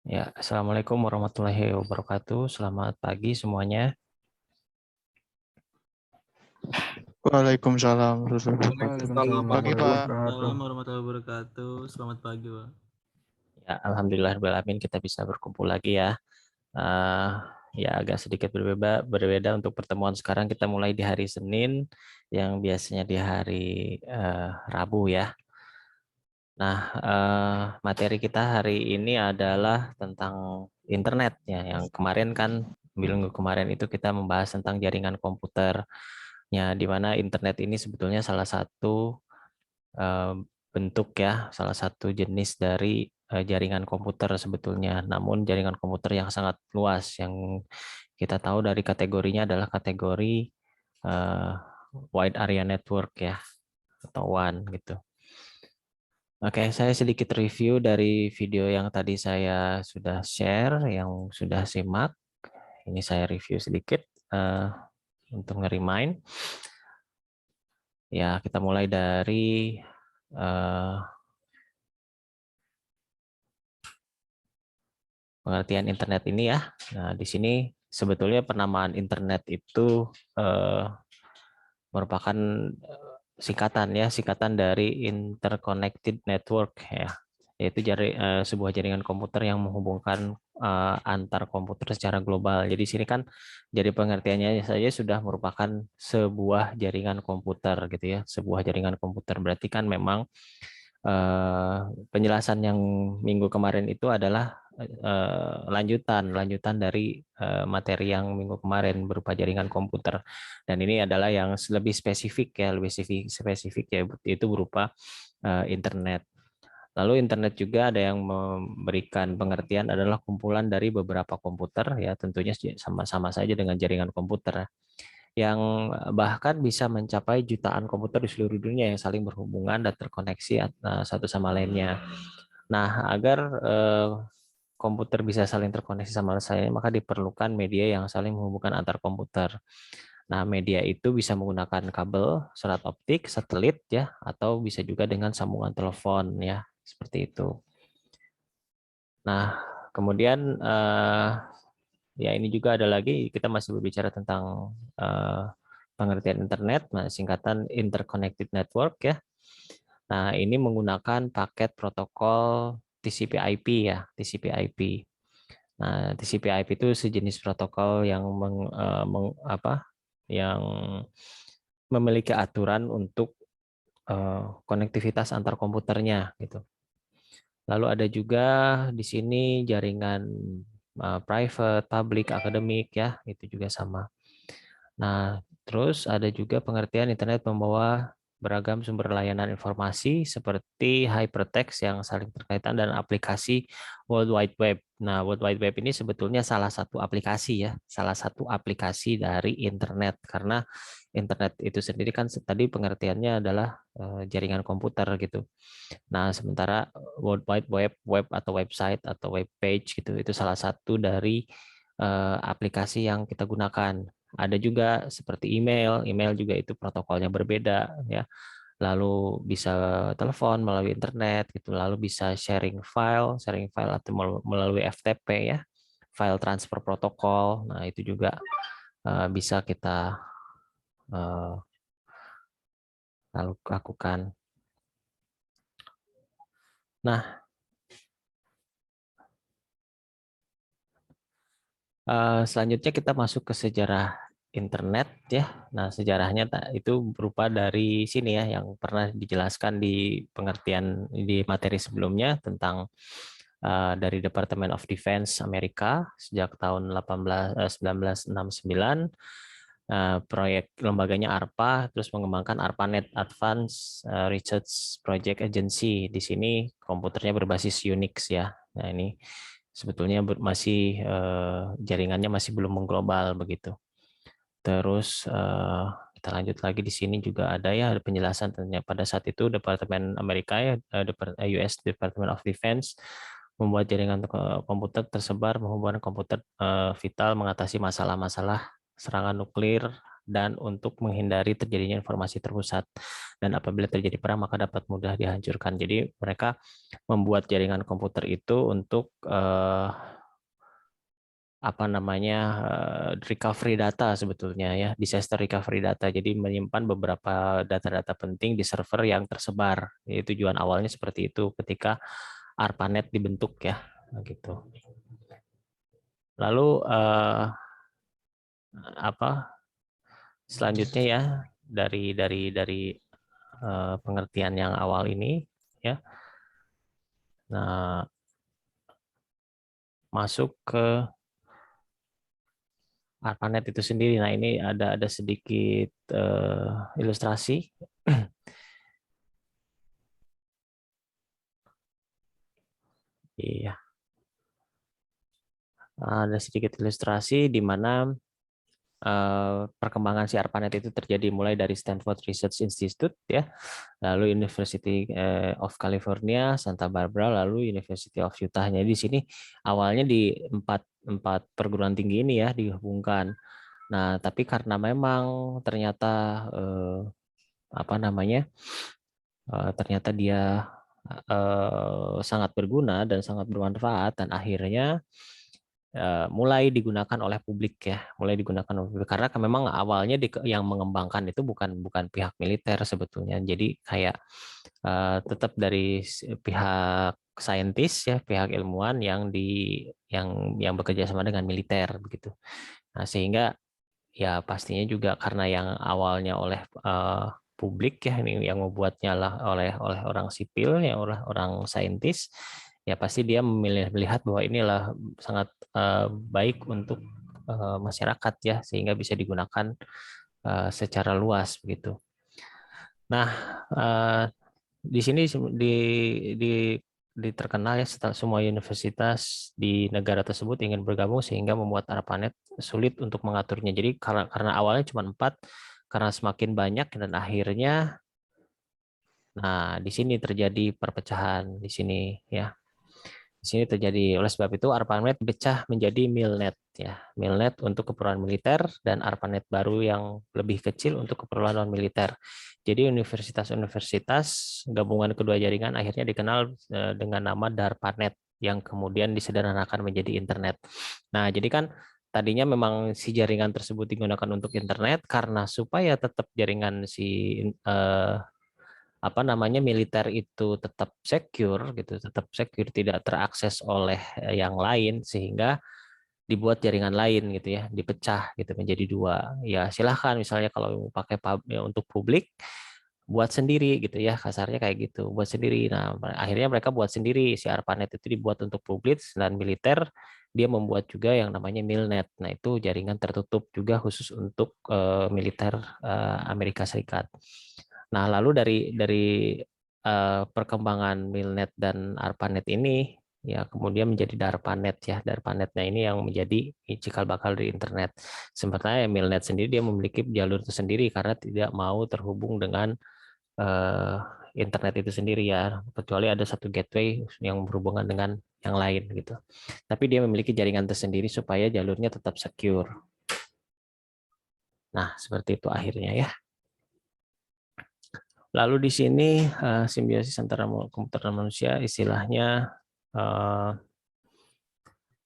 Ya, Assalamualaikum warahmatullahi wabarakatuh. Selamat pagi semuanya. Waalaikumsalam warahmatullahi Waalaikumsalam wabarakatuh. Pagi, Pak. warahmatullahi wabarakatuh. Selamat pagi, Pak. Ya, alhamdulillahirrahmanirrahim kita bisa berkumpul lagi ya. Eh, ya agak sedikit berbeda untuk pertemuan sekarang. Kita mulai di hari Senin yang biasanya di hari Rabu ya. Nah, materi kita hari ini adalah tentang internet ya. Yang kemarin kan minggu kemarin itu kita membahas tentang jaringan komputernya, di mana internet ini sebetulnya salah satu eh, bentuk ya, salah satu jenis dari jaringan komputer sebetulnya. Namun jaringan komputer yang sangat luas, yang kita tahu dari kategorinya adalah kategori eh, wide area network ya, atau WAN gitu. Oke, saya sedikit review dari video yang tadi saya sudah share, yang sudah simak. Ini saya review sedikit untuk nge-remind. Ya, kita mulai dari pengertian internet ini ya. Nah, di sini sebetulnya penamaan internet itu merupakan singkatan dari interconnected network ya, yaitu sebuah jaringan komputer yang menghubungkan antar komputer secara global. Jadi sini kan jadi pengertiannya saja sudah merupakan sebuah jaringan komputer gitu ya. Sebuah jaringan komputer berarti kan memang penjelasan yang minggu kemarin itu adalah lanjutan dari materi yang minggu kemarin berupa jaringan komputer, dan ini adalah yang lebih spesifik ya, lebih spesifik ya, itu berupa internet. Lalu internet juga ada yang memberikan pengertian adalah kumpulan dari beberapa komputer ya, tentunya sama-sama saja dengan jaringan komputer yang bahkan bisa mencapai jutaan komputer di seluruh dunia yang saling berhubungan dan terkoneksi satu sama lainnya. Nah, agar komputer bisa saling terkoneksi sama lainnya, maka diperlukan media yang saling menghubungkan antar komputer. Nah, media itu bisa menggunakan kabel, serat optik, satelit ya, atau bisa juga dengan sambungan telepon ya, seperti itu. Nah, kemudian ya ini juga ada lagi, kita masih berbicara tentang pengertian internet, nah, singkatan interconnected network ya. Nah, ini menggunakan paket protokol TCP/IP ya, TCP/IP. Nah, TCP/IP itu sejenis protokol yang yang memiliki aturan untuk konektivitas antar komputernya gitu. Lalu ada juga di sini jaringan private, public, akademik ya, itu juga sama. Nah, terus ada juga pengertian internet membawa beragam sumber layanan informasi seperti hypertext yang saling berkaitan dan aplikasi World Wide Web. Nah, World Wide Web ini sebetulnya salah satu aplikasi ya, salah satu aplikasi dari internet, karena internet itu sendiri kan tadi pengertiannya adalah jaringan komputer gitu. Nah, sementara World Wide Web, web atau website atau web page gitu, itu salah satu dari aplikasi yang kita gunakan. Ada juga seperti email, email juga itu protokolnya berbeda ya. Lalu bisa telepon melalui internet gitu, lalu bisa sharing file atau melalui FTP ya, file transfer protokol. Nah, itu juga bisa kita lakukan. Nah, selanjutnya kita masuk ke sejarah internet ya. Nah, sejarahnya itu berupa dari sini ya, yang pernah dijelaskan di pengertian di materi sebelumnya tentang dari Department of Defense Amerika sejak tahun 1969. Proyek lembaganya ARPA terus mengembangkan ARPANET, Advanced Research Project Agency. Di sini komputernya berbasis Unix ya. Nah, ini sebetulnya masih jaringannya masih belum mengglobal begitu. Terus kita lanjut lagi, di sini juga ada ya penjelasan tentang pada saat itu Departemen Amerika ya, US Department of Defense membuat jaringan komputer tersebar menghubungkan komputer vital mengatasi masalah-masalah serangan nuklir dan untuk menghindari terjadinya informasi terpusat. Dan apabila terjadi perang maka dapat mudah dihancurkan. Jadi mereka membuat jaringan komputer itu untuk recovery data sebetulnya ya, disaster recovery data. Jadi menyimpan beberapa data-data penting di server yang tersebar. Jadi tujuan awalnya seperti itu ketika ARPANET dibentuk ya, gitu. Lalu selanjutnya ya dari pengertian yang awal ini ya. Nah, masuk ke ARPANET itu sendiri. Nah, ini ada sedikit ilustrasi. Iya. Ada sedikit ilustrasi di mana perkembangan si ARPANET itu terjadi mulai dari Stanford Research Institute ya, lalu University of California, Santa Barbara, lalu University of Utah. Jadi di sini awalnya di empat perguruan tinggi ini ya digabungkan. Nah, tapi karena memang ternyata ternyata dia sangat berguna dan sangat bermanfaat, dan akhirnya mulai digunakan oleh publik ya, karena memang awalnya yang mengembangkan itu bukan pihak militer sebetulnya. Jadi kayak tetap dari pihak saintis ya, pihak ilmuwan yang bekerja sama dengan militer begitu. Nah, sehingga ya pastinya juga karena yang awalnya oleh publik ya, ini yang membuatnya lah oleh orang sipil ya, oleh orang saintis, ya pasti dia melihat bahwa inilah sangat baik untuk masyarakat ya, sehingga bisa digunakan secara luas begitu. Nah, di sini di terkenal ya, semua universitas di negara tersebut ingin bergabung sehingga membuat ARPANET sulit untuk mengaturnya. Jadi karena awalnya cuma 4, karena semakin banyak dan akhirnya, nah di sini terjadi perpecahan di sini ya. Di sini terjadi, oleh sebab itu ARPANET pecah menjadi MILNET ya. MILNET untuk keperluan militer dan ARPANET baru yang lebih kecil untuk keperluan non militer. Jadi universitas-universitas gabungan kedua jaringan akhirnya dikenal dengan nama DARPANET yang kemudian disederhanakan menjadi internet. Nah, jadi kan tadinya memang si jaringan tersebut digunakan untuk internet karena supaya tetap jaringan militer itu tetap secure gitu, tidak terakses oleh yang lain, sehingga dibuat jaringan lain gitu ya, dipecah gitu menjadi 2. Ya silahkan misalnya kalau pakai ya, untuk publik buat sendiri gitu ya, kasarnya kayak gitu, buat sendiri. Nah, akhirnya mereka buat sendiri, si ARPANET itu dibuat untuk publik, dan militer dia membuat juga yang namanya MILNET. Nah, itu jaringan tertutup juga khusus untuk militer Amerika Serikat. Nah, lalu dari perkembangan MILNET dan ARPANET ini ya kemudian menjadi DARPANET ya. DARPANET-nya ini yang menjadi cikal bakal dari internet. Sementara MILNET sendiri dia memiliki jalur tersendiri karena tidak mau terhubung dengan eh, internet itu sendiri ya, kecuali ada satu gateway yang berhubungan dengan yang lain gitu. Tapi dia memiliki jaringan tersendiri supaya jalurnya tetap secure. Nah, seperti itu akhirnya ya. Lalu di sini simbiosis antara komputer dan manusia, istilahnya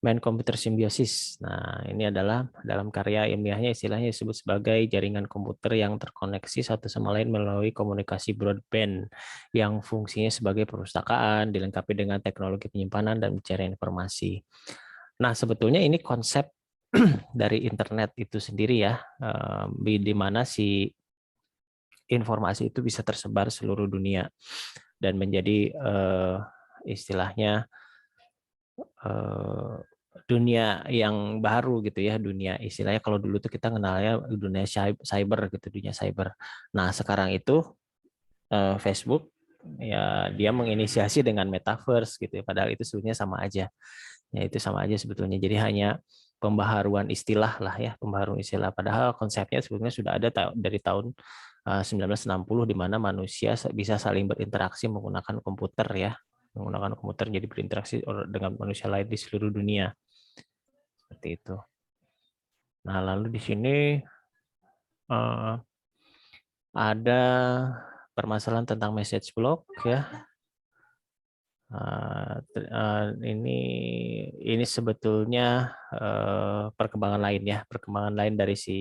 main computer simbiosis. Nah, ini adalah dalam karya ilmiahnya istilahnya disebut sebagai jaringan komputer yang terkoneksi satu sama lain melalui komunikasi broadband yang fungsinya sebagai perpustakaan, dilengkapi dengan teknologi penyimpanan dan pencarian informasi. Nah, sebetulnya ini konsep dari internet itu sendiri ya, di mana si informasi itu bisa tersebar seluruh dunia dan menjadi istilahnya dunia yang baru gitu ya, dunia istilahnya kalau dulu tuh kita kenalnya dunia cyber gitu, dunia cyber. Nah, sekarang itu Facebook ya dia menginisiasi dengan metaverse gitu ya, padahal itu sebenarnya sama aja. Ya itu sama aja sebetulnya. Jadi hanya pembaharuan istilah lah ya, pembaharuan istilah. Padahal konsepnya sebetulnya sudah ada dari tahun 1960 di mana manusia bisa saling berinteraksi menggunakan komputer ya, menggunakan komputer jadi berinteraksi dengan manusia lain di seluruh dunia. Seperti itu. Nah, lalu di sini ada permasalahan tentang message block ya. Ini sebetulnya perkembangan lain ya, perkembangan lain dari si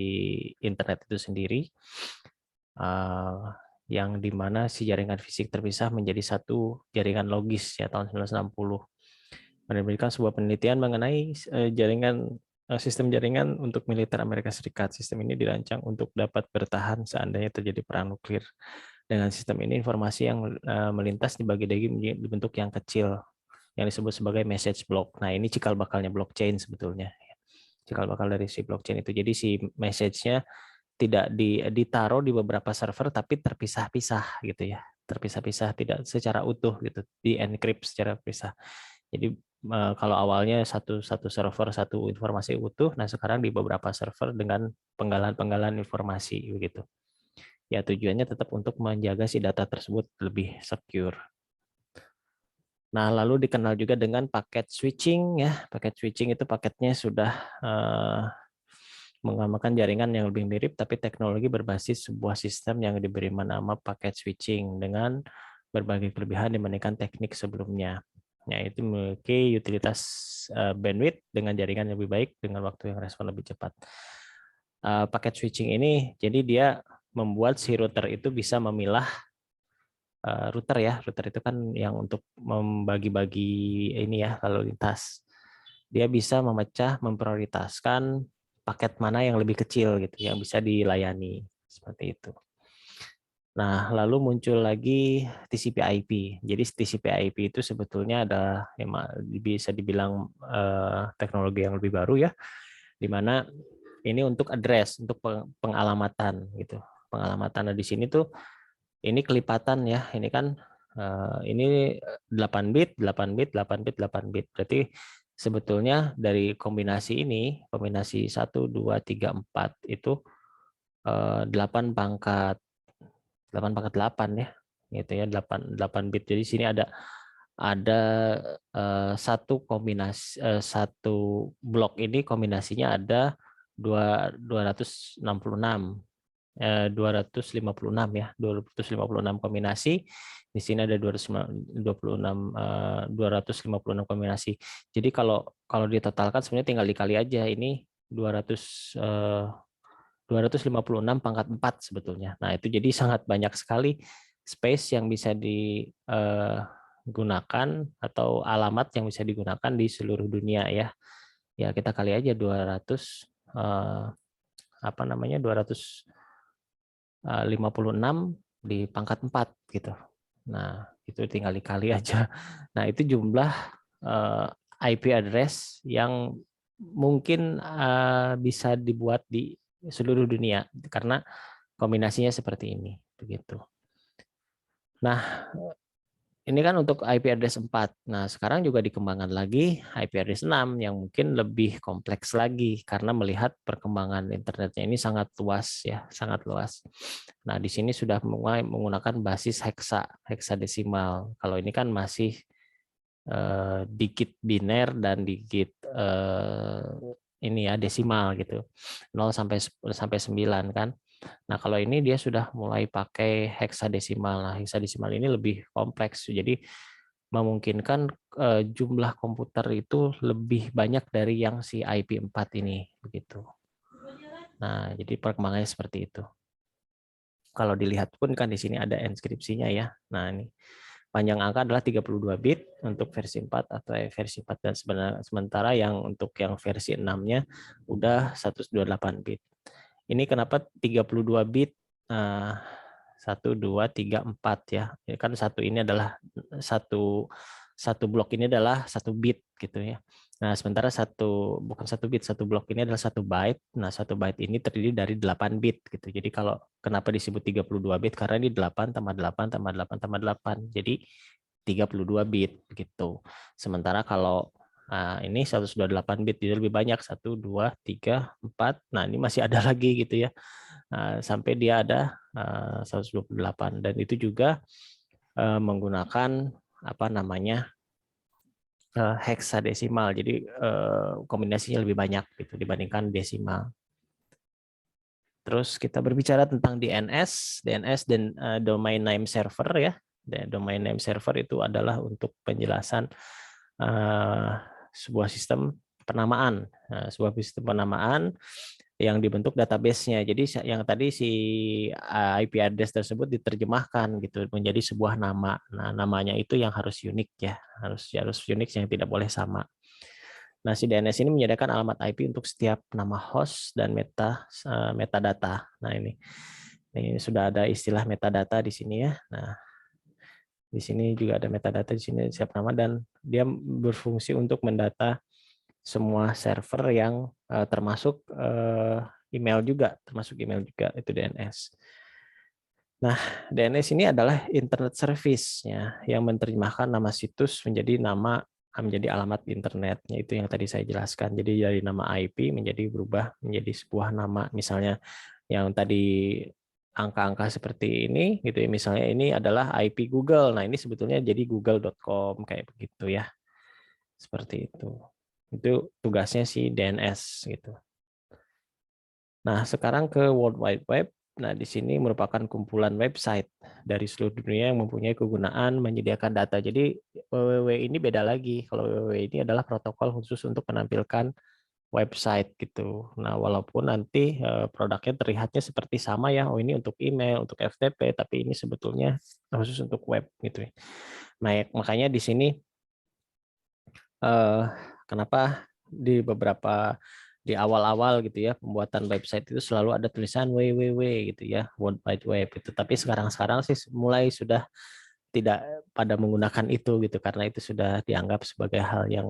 internet itu sendiri, yang dimana si jaringan fisik terpisah menjadi satu jaringan logis ya tahun 1960. Menerbitkan sebuah penelitian mengenai sistem jaringan untuk militer Amerika Serikat. Sistem ini dirancang untuk dapat bertahan seandainya terjadi perang nuklir. Dengan sistem ini, informasi yang melintas dibagi-bagi bentuk yang kecil, yang disebut sebagai message block. Nah, ini cikal bakalnya blockchain sebetulnya. Cikal bakal dari si blockchain itu. Jadi si message-nya tidak ditaruh di beberapa server, tapi terpisah-pisah gitu ya. Terpisah-pisah, tidak secara utuh gitu. Di-encrypt secara pisah. Jadi kalau awalnya satu server satu informasi utuh, nah sekarang di beberapa server dengan penggalan-penggalan informasi begitu. Ya tujuannya tetap untuk menjaga si data tersebut lebih secure. Nah, lalu dikenal juga dengan paket switching ya. Paket switching itu paketnya sudah menggunakan jaringan yang lebih mirip, tapi teknologi berbasis sebuah sistem yang diberi nama paket switching dengan berbagai kelebihan dibandingkan teknik sebelumnya. Yaitu memiliki utilitas bandwidth dengan jaringan yang lebih baik dengan waktu yang respon lebih cepat. Paket switching ini, jadi dia membuat si router itu bisa memilah router ya. Router itu kan yang untuk membagi-bagi ini ya lalu lintas. Dia bisa memprioritaskan paket mana yang lebih kecil gitu, yang bisa dilayani seperti itu. Nah, lalu muncul lagi TCP/IP. Jadi TCP/IP itu sebetulnya ada bisa dibilang teknologi yang lebih baru ya, di mana ini untuk address, untuk pengalamatan gitu. Pengalamatan di sini tuh ini kelipatan ya. Ini kan ini 8 bit, 8 bit, 8 bit, 8 bit. Berarti sebetulnya dari kombinasi ini, kombinasi 1 2 3 4 itu 8 pangkat 8 ya. Gitu ya, 8 bit. Jadi sini ada satu kombinasi satu blok ini kombinasinya ada 256 256 ya, 256 kombinasi. Di sini ada 256 kombinasi. Jadi kalau ditotalkan sebenarnya tinggal dikali aja, ini 256 pangkat 4 sebetulnya. Nah, itu jadi sangat banyak sekali space yang bisa digunakan atau alamat yang bisa digunakan di seluruh dunia ya. Ya, kita kali aja 256 di pangkat 4 gitu. Nah, itu tinggal dikali aja. Nah, itu jumlah IP address yang mungkin bisa dibuat di seluruh dunia karena kombinasinya seperti ini begitu. Nah, ini kan untuk IP address 4. Nah, sekarang juga dikembangkan lagi IP address 6 yang mungkin lebih kompleks lagi karena melihat perkembangan internetnya ini sangat luas ya, sangat luas. Nah, di sini sudah mulai menggunakan basis heksadesimal. Kalau ini kan masih digit biner dan digit ini ya desimal gitu. 0 sampai 9 kan. Nah, kalau ini dia sudah mulai pakai heksadesimal. Nah, heksadesimal ini lebih kompleks. Jadi memungkinkan jumlah komputer itu lebih banyak dari yang si IP4 ini begitu. Nah, jadi perkembangannya seperti itu. Kalau dilihat pun kan di sini ada enskripsinya ya. Nah, ini panjang angka adalah 32 bit untuk versi 4 atau versi 4 dan sementara yang untuk yang versi 6-nya udah 128 bit. Ini kenapa 32 bit? 1 2 3 4 ya. Kan satu ini adalah satu blok ini adalah 1 bit gitu ya. Nah, sementara bukan 1 bit, 1 blok ini adalah 1 byte. Nah, 1 byte ini terdiri dari 8 bit gitu. Jadi kalau kenapa disebut 32 bit? Karena ini 8 tambah 8 tambah 8 tambah 8. Jadi 32 bit gitu. Sementara kalau ini 128 bit, jadi lebih banyak 1 2 3 4. Nah, ini masih ada lagi gitu ya. Sampai dia ada 128 dan itu juga menggunakan apa namanya heksadesimal. Jadi kombinasinya lebih banyak gitu dibandingkan desimal. Terus kita berbicara tentang DNS dan domain name server ya. Domain name server itu adalah untuk penjelasan sebuah sistem penamaan, sebuah sistem penamaan yang dibentuk database-nya. Jadi yang tadi si IP address tersebut diterjemahkan gitu menjadi sebuah nama. Nah, namanya itu yang harus unik ya, harus unik yang tidak boleh sama. Nah, si DNS ini menyediakan alamat IP untuk setiap nama host dan metadata. Nah, ini sudah ada istilah metadata di sini ya. Nah, di sini juga ada metadata di sini setiap nama dan dia berfungsi untuk mendata semua server yang termasuk email juga, itu DNS. Nah, DNS ini adalah internet service ya, yang menerjemahkan nama situs menjadi alamat internetnya, itu yang tadi saya jelaskan. Jadi dari nama IP berubah menjadi sebuah nama. Misalnya yang tadi angka-angka seperti ini gitu ya, misalnya ini adalah IP Google. Nah, ini sebetulnya jadi google.com kayak begitu ya. Seperti itu. Itu tugasnya si DNS gitu. Nah, sekarang ke World Wide Web. Nah, di sini merupakan kumpulan website dari seluruh dunia yang mempunyai kegunaan menyediakan data. Jadi www ini beda lagi. Kalau www ini adalah protokol khusus untuk menampilkan website gitu. Nah, walaupun nanti produknya terlihatnya seperti sama ya. Oh, ini untuk email, untuk FTP, tapi ini sebetulnya khusus untuk web gitu ya. Nah, makanya di sini kenapa di awal-awal gitu ya pembuatan website itu selalu ada tulisan www gitu ya, World Wide Web itu. Tapi sekarang sih mulai sudah tidak pada menggunakan itu gitu karena itu sudah dianggap sebagai hal yang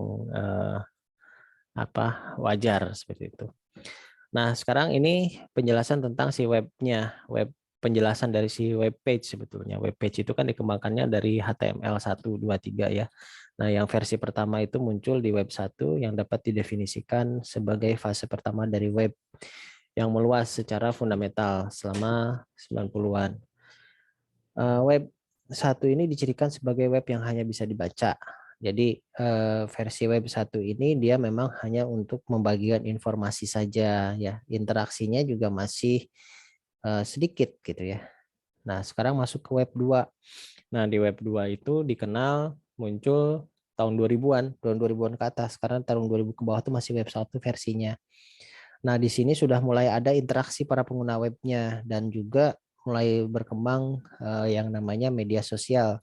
wajar seperti itu. Nah, sekarang ini penjelasan tentang si webnya, penjelasan dari si web page sebetulnya. Web page itu kan dikembangkannya dari HTML 1, 2, 3 ya. Nah, yang versi pertama itu muncul di web 1 yang dapat didefinisikan sebagai fase pertama dari web yang meluas secara fundamental selama 90-an. Web 1 ini dicirikan sebagai web yang hanya bisa dibaca. Jadi versi web 1 ini dia memang hanya untuk membagikan informasi saja ya. Interaksinya juga masih sedikit gitu ya. Nah, sekarang masuk ke web 2. Nah, di web 2 itu dikenal muncul tahun 2000-an, tahun 2000-an ke atas. Karena tahun 2000 ke bawah itu masih web 1 versinya. Nah, di sini sudah mulai ada interaksi para pengguna webnya dan juga mulai berkembang yang namanya media sosial.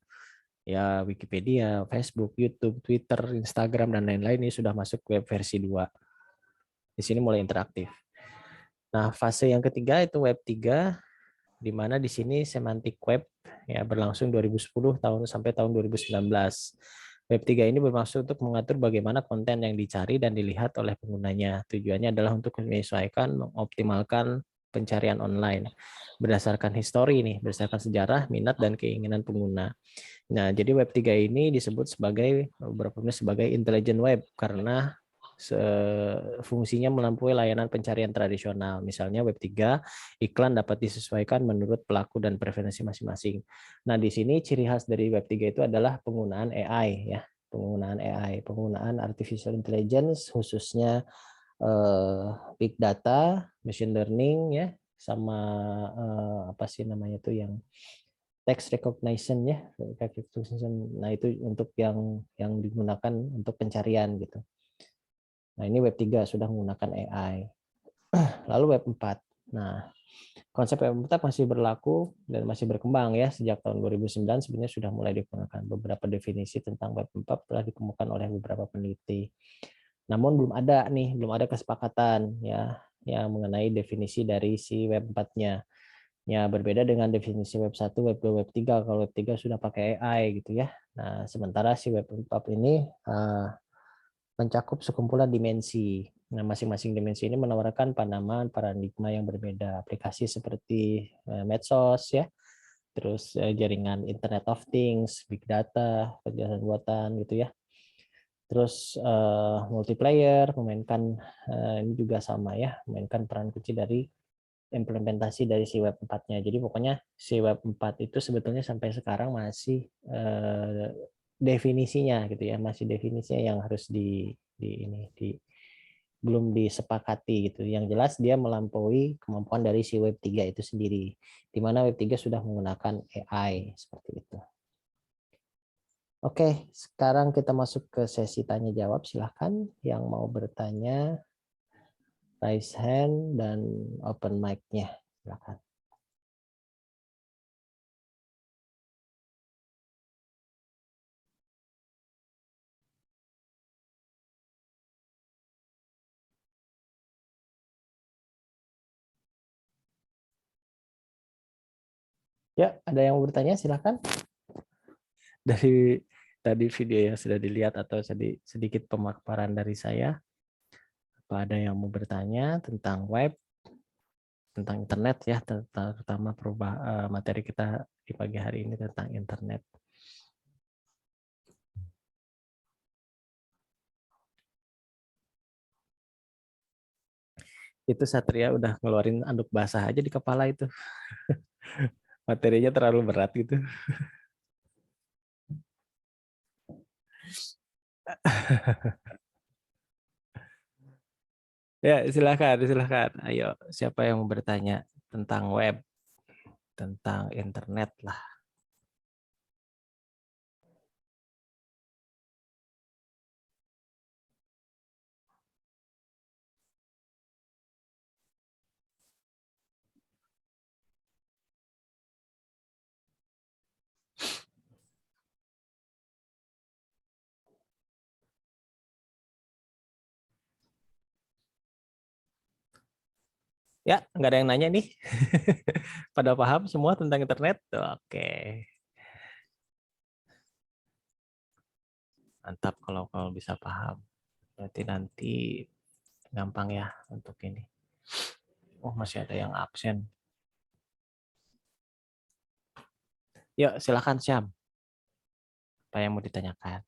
Ya, Wikipedia, Facebook, YouTube, Twitter, Instagram, dan lain-lain ini sudah masuk web versi 2. Di sini mulai interaktif. Nah, fase yang ketiga itu web 3, di mana di sini semantic web ya berlangsung 2010 sampai tahun 2019. Web 3 ini bermaksud untuk mengatur bagaimana konten yang dicari dan dilihat oleh penggunanya. Tujuannya adalah untuk menyesuaikan, mengoptimalkan pencarian online berdasarkan histori nih, berdasarkan sejarah, minat dan keinginan pengguna. Nah, jadi web 3 ini disebut sebagai intelligent web karena fungsinya melampaui layanan pencarian tradisional. Misalnya web 3, iklan dapat disesuaikan menurut pelaku dan preferensi masing-masing. Nah, di sini ciri khas dari web 3 itu adalah penggunaan AI ya. Penggunaan artificial intelligence khususnya big data, machine learning ya, sama apa sih namanya tuh yang text recognition ya, nah itu untuk yang digunakan untuk pencarian gitu. Nah, ini web 3 sudah menggunakan AI. Lalu web 4. Nah, konsep web 4 masih berlaku dan masih berkembang ya. Sejak tahun 2009 sebenarnya sudah mulai digunakan. Beberapa definisi tentang web 4 telah ditemukan oleh beberapa peneliti. Namun belum ada kesepakatan ya yang mengenai definisi dari si web 4-nya. Ya, berbeda dengan definisi web 1, web 2, web 3. Kalau web 3 sudah pakai AI gitu ya. Nah, sementara si web 4 ini mencakup sekumpulan dimensi. Nah, masing-masing dimensi ini menawarkan pandangan paradigma yang berbeda. Aplikasi seperti medsos ya, terus jaringan Internet of Things, big data, penjelasan buatan gitu ya. Terus multiplayer memainkan ini juga sama ya, memainkan peran kunci dari implementasi dari si web 4-nya. Jadi pokoknya si web 4 itu sebetulnya sampai sekarang masih definisinya gitu ya, masih definisinya yang harus belum disepakati gitu. Yang jelas dia melampaui kemampuan dari si Web 3 itu sendiri. Di mana Web 3 sudah menggunakan AI seperti itu. Oke, sekarang kita masuk ke sesi tanya jawab. Silahkan yang mau bertanya, raise hand dan open mic-nya. Silahkan. Ya, ada yang mau bertanya? Silahkan. Dari tadi video yang sudah dilihat atau sedikit pemaparan dari saya, apa ada yang mau bertanya tentang web, tentang internet ya, terutama materi kita di pagi hari ini tentang internet. Itu Satria udah ngeluarin anduk basah aja di kepala itu. Materinya terlalu berat gitu. Ya, silakan. Ayo, siapa yang mau bertanya tentang web, tentang internet lah. Ya, nggak ada yang nanya nih. Pada paham semua tentang internet? Oke. Mantap kalau bisa paham. Berarti nanti gampang ya untuk ini. Oh, masih ada yang absen. Yuk, silakan Syam. Apa yang mau ditanyakan?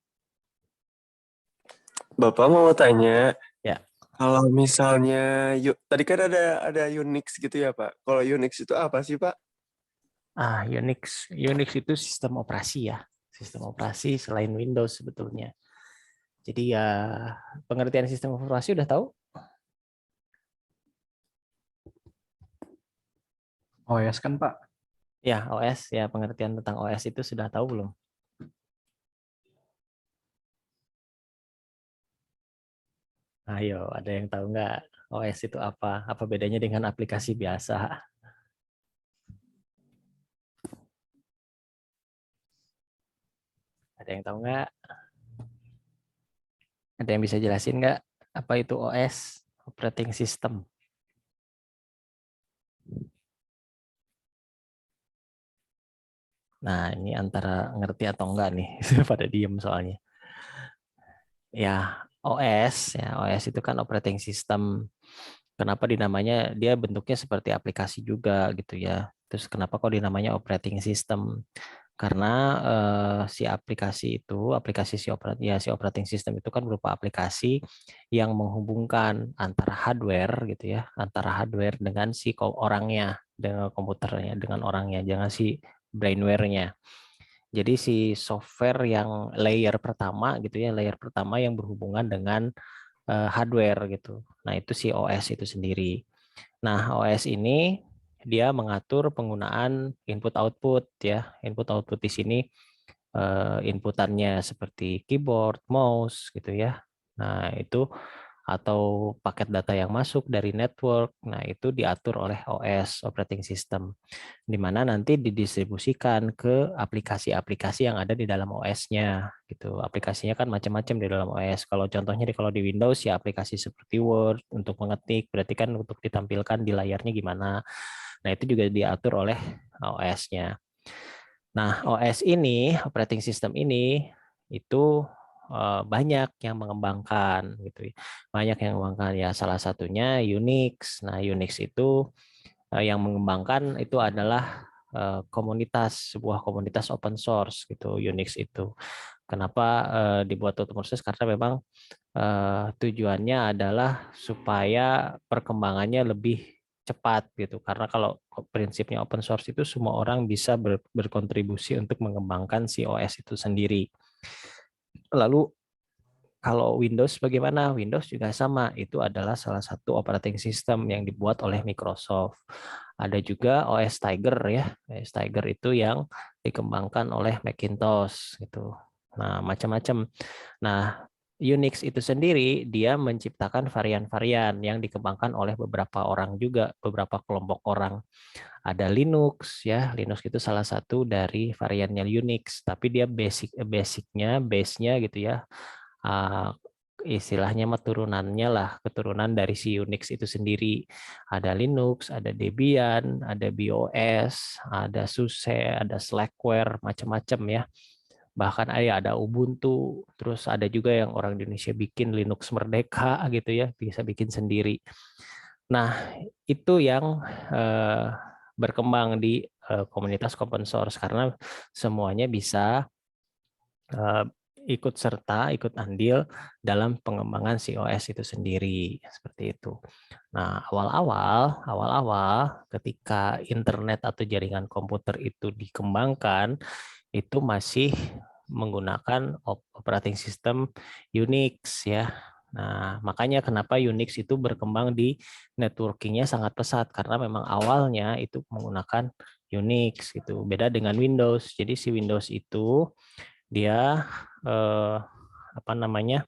Bapak mau tanya, Ya. kalau misalnya tadi kan ada Unix gitu ya, Pak. Kalau Unix itu apa sih, Pak? Unix itu sistem operasi ya. Sistem operasi selain Windows sebetulnya. Jadi ya pengertian sistem operasi udah tahu? OS kan, Pak? Ya, OS ya, pengertian tentang OS itu sudah tahu belum? Ayo, ada yang tahu nggak OS itu apa? Apa bedanya dengan aplikasi biasa? Ada yang tahu nggak? Ada yang bisa jelasin nggak? Apa itu OS? Operating System. Nah, ini antara ngerti atau enggak nih, pada diem soalnya. Ya, OS itu kan operating system. Kenapa dinamanya dia bentuknya seperti aplikasi juga gitu ya. Terus kenapa kok dinamanya operating system? Karena si aplikasi itu, si operating system itu kan berupa aplikasi yang menghubungkan antara hardware gitu ya, antara hardware dengan si orangnya, dengan komputernya, dengan orangnya, jangan si brainware-nya. Jadi si software yang layer pertama gitu ya, layer pertama yang berhubungan dengan hardware gitu. Nah, itu si OS itu sendiri. Nah, OS ini dia mengatur penggunaan input output ya. Input output di sini inputannya seperti keyboard, mouse gitu ya. Nah, itu atau paket data yang masuk dari network. Nah, itu diatur oleh OS, operating system, di mana nanti didistribusikan ke aplikasi-aplikasi yang ada di dalam OS-nya gitu. Aplikasinya kan macam-macam di dalam OS. Kalau contohnya kalau di Windows ya aplikasi seperti Word untuk mengetik, berarti kan untuk ditampilkan di layarnya gimana. Nah, itu juga diatur oleh OS-nya. Nah, OS ini, operating system ini itu banyak yang mengembangkan gitu. Banyak yang mengembangkan ya, salah satunya Unix. Nah, Unix itu yang mengembangkan itu adalah sebuah komunitas open source gitu, Unix itu. Kenapa dibuat open source? Karena memang tujuannya adalah supaya perkembangannya lebih cepat gitu. Karena kalau prinsipnya open source itu semua orang bisa berkontribusi untuk mengembangkan si OS itu sendiri. Lalu Kalau Windows bagaimana? Windows juga sama, itu adalah salah satu operating system yang dibuat oleh Microsoft. Ada juga OS Tiger ya. OS Tiger itu yang dikembangkan oleh Macintosh gitu. Nah, macam-macam. Nah, Unix itu sendiri dia menciptakan varian-varian yang dikembangkan oleh beberapa orang juga, beberapa kelompok orang. Ada Linux ya, Linux itu salah satu dari variannya Unix, tapi dia base-nya gitu ya. Istilahnya mah turunannya lah, keturunan dari si Unix itu sendiri. Ada Linux, ada Debian, ada BOS, ada SUSE, ada Slackware, macam-macam ya. Bahkan ada Ubuntu, terus ada juga yang orang Indonesia bikin Linux Merdeka gitu ya, bisa bikin sendiri. Nah, itu yang berkembang di komunitas open source karena semuanya bisa ikut serta, ikut andil dalam pengembangan si OS itu sendiri, seperti itu. Nah, awal-awal ketika internet atau jaringan komputer itu dikembangkan, itu masih menggunakan operating system Unix ya. Nah, makanya kenapa Unix itu berkembang di networkingnya sangat pesat karena memang awalnya itu menggunakan Unix gitu. Beda dengan Windows. Jadi si Windows itu dia apa namanya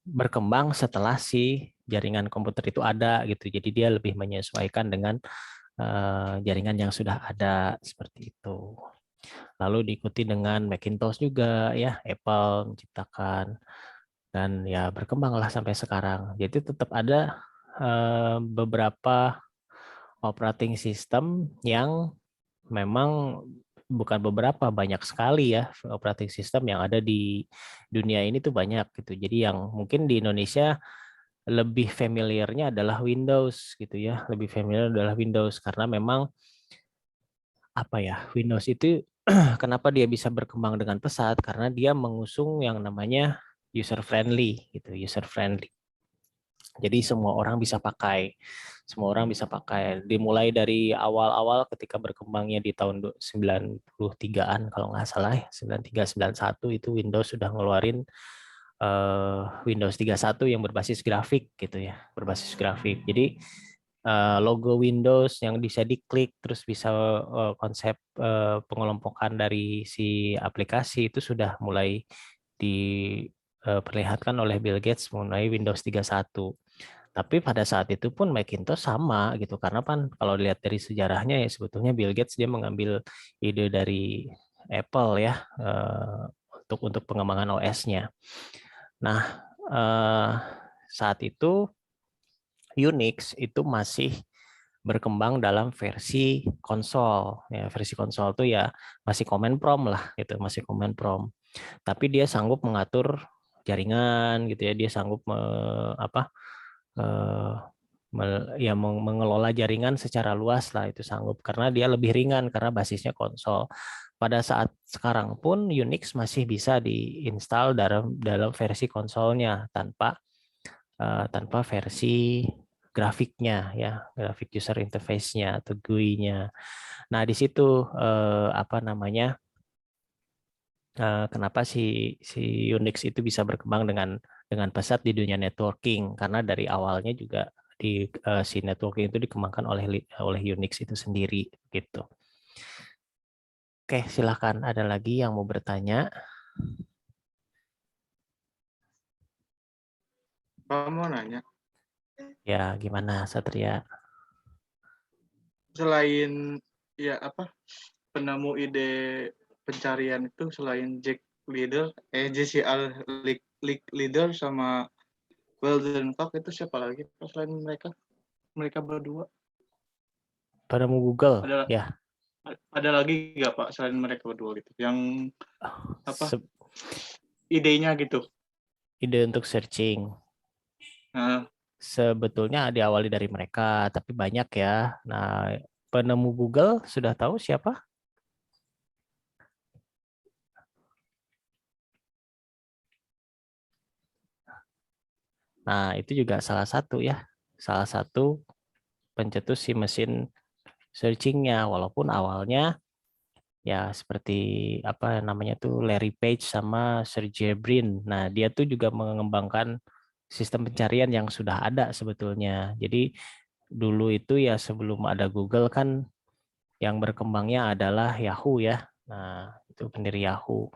berkembang setelah si jaringan komputer itu ada gitu. Jadi dia lebih menyesuaikan dengan jaringan yang sudah ada seperti itu. Lalu diikuti dengan Macintosh juga ya, Apple menciptakan dan ya berkembanglah sampai sekarang. Jadi tetap ada beberapa operating system yang memang bukan beberapa, banyak sekali ya operating system yang ada di dunia ini tuh banyak gitu. Jadi yang mungkin di Indonesia lebih familiarnya adalah Windows gitu ya, lebih familiar adalah Windows karena memang apa ya, Windows itu kenapa dia bisa berkembang dengan pesat karena dia mengusung yang namanya user friendly gitu, user friendly. Jadi semua orang bisa pakai. Semua orang bisa pakai. Dimulai dari awal-awal ketika berkembangnya di tahun 93-an kalau nggak salah ya, 93 91 itu Windows sudah ngeluarin Windows 31 yang berbasis grafik gitu ya, berbasis grafik. Jadi logo Windows yang bisa diklik terus bisa konsep pengelompokan dari si aplikasi itu sudah mulai diperlihatkan oleh Bill Gates mengenai Windows 31. Tapi pada saat itu pun Macintosh sama gitu karena kan kalau dilihat dari sejarahnya ya sebetulnya Bill Gates dia mengambil ide dari Apple ya untuk pengembangan OS-nya. Nah, saat itu Unix itu masih berkembang dalam versi konsol. Ya, versi konsol itu ya masih command prompt lah gitu, masih command prompt. Tapi dia sanggup mengatur jaringan gitu ya, dia sanggup eh, ya mengelola jaringan secara luas lah itu sanggup karena dia lebih ringan karena basisnya konsol. Pada saat sekarang pun Unix masih bisa diinstal dalam versi konsolnya tanpa versi grafiknya ya, grafik user interface-nya atau GUI-nya. Nah, di situ apa namanya? Kenapa si Unix itu bisa berkembang dengan pesat di dunia networking karena dari awalnya juga si networking itu dikembangkan oleh Unix itu sendiri gitu. Oke, silakan ada lagi yang mau bertanya? Mau nanya, Ya, gimana Satria? selain ya apa penemu ide pencarian itu selain JCR Leader sama Weldon Cook itu siapa lagi selain mereka berdua? Penemu Google Ada ya. ada lagi nggak Pak selain mereka berdua gitu yang apa Se- idenya gitu? ide untuk searching. Nah, Sebetulnya diawali dari mereka, tapi banyak ya. Nah, penemu Google sudah tahu siapa? Nah, itu juga salah satu ya. Salah satu pencetus si mesin searching-nya. Walaupun awalnya ya seperti apa namanya tuh Larry Page sama Sergey Brin. Nah, dia tuh juga mengembangkan sistem pencarian yang sudah ada sebetulnya. Jadi dulu itu ya sebelum ada Google kan yang berkembangnya adalah Yahoo ya. Nah, itu pendiri Yahoo.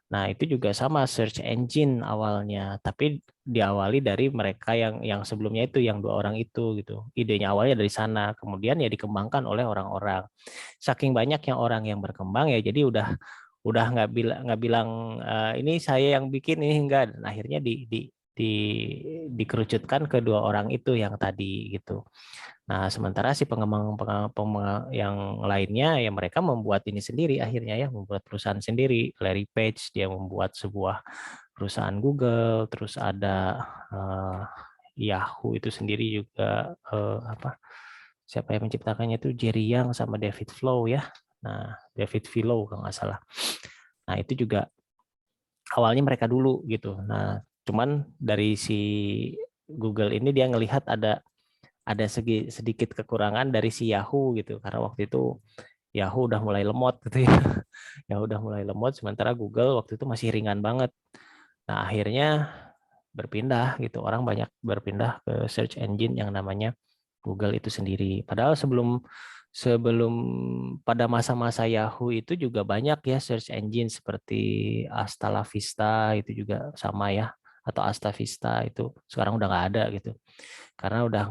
Nah, itu juga sama search engine awalnya, tapi diawali dari mereka yang sebelumnya itu yang 2 orang itu gitu. Idenya awalnya dari sana, kemudian ya dikembangkan oleh orang-orang. Saking banyaknya orang yang berkembang ya, jadi udah nggak bilang ini saya yang bikin ini enggak. Dan akhirnya di dikerucutkan ke 2 orang itu yang tadi gitu. Nah, sementara si pengembang yang lainnya ya mereka membuat ini sendiri akhirnya ya, membuat perusahaan sendiri. Larry Page dia membuat sebuah perusahaan Google, terus ada Yahoo itu sendiri juga apa? Siapa yang menciptakannya itu Jerry Yang sama David Flow ya. Nah, David Vilo kalau nggak salah. Nah, itu juga awalnya mereka dulu gitu. Nah, cuman dari si Google ini dia ngelihat ada sedikit kekurangan dari si Yahoo gitu karena waktu itu Yahoo udah mulai lemot gitu ya. Yahoo udah mulai lemot sementara Google waktu itu masih ringan banget. Nah, akhirnya berpindah gitu. Orang banyak berpindah ke search engine yang namanya Google itu sendiri. Padahal sebelum sebelum pada masa-masa Yahoo itu juga banyak ya search engine seperti Hasta La Vista itu juga sama ya, atau Hasta Vista itu sekarang udah nggak ada gitu karena udah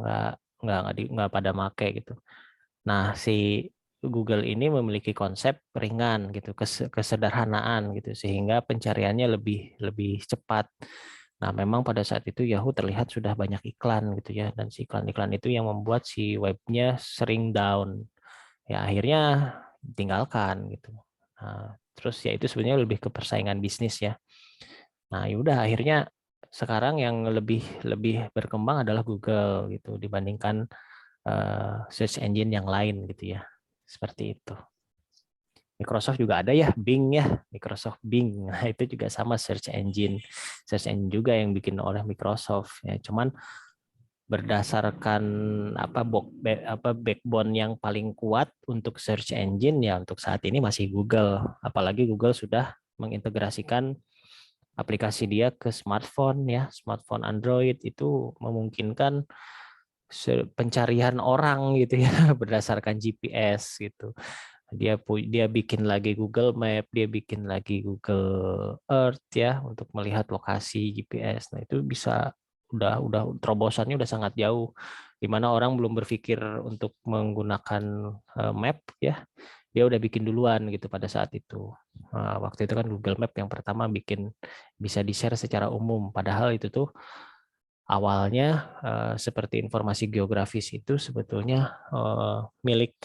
nggak pada make gitu. Nah, si Google ini memiliki konsep ringan gitu, kesederhanaan gitu sehingga pencariannya lebih lebih cepat. Nah, memang pada saat itu Yahoo terlihat sudah banyak iklan gitu ya, dan si iklan-iklan itu yang membuat si webnya sering down. Ya akhirnya tinggalkan gitu. Nah, terus ya itu sebenarnya lebih ke persaingan bisnis ya. Nah, yaudah akhirnya sekarang yang lebih lebih berkembang adalah Google gitu dibandingkan search engine yang lain gitu ya. Seperti itu. Microsoft juga ada ya, Bing ya, Microsoft Bing. Nah, itu juga sama search engine. Search engine juga yang bikin oleh Microsoft ya. Cuman berdasarkan apa backbone yang paling kuat untuk search engine ya untuk saat ini masih Google. Apalagi Google sudah mengintegrasikan aplikasi dia ke smartphone ya, smartphone Android itu memungkinkan pencarian orang gitu ya berdasarkan GPS gitu. Dia bikin lagi Google Map, dia bikin lagi Google Earth ya untuk melihat lokasi GPS. Nah, itu bisa udah terobosannya udah sangat jauh di mana orang belum berpikir untuk menggunakan map ya. Dia udah bikin duluan gitu pada saat itu. Nah, waktu itu kan Google Map yang pertama bikin bisa di-share secara umum. Padahal itu tuh awalnya seperti informasi geografis itu sebetulnya milik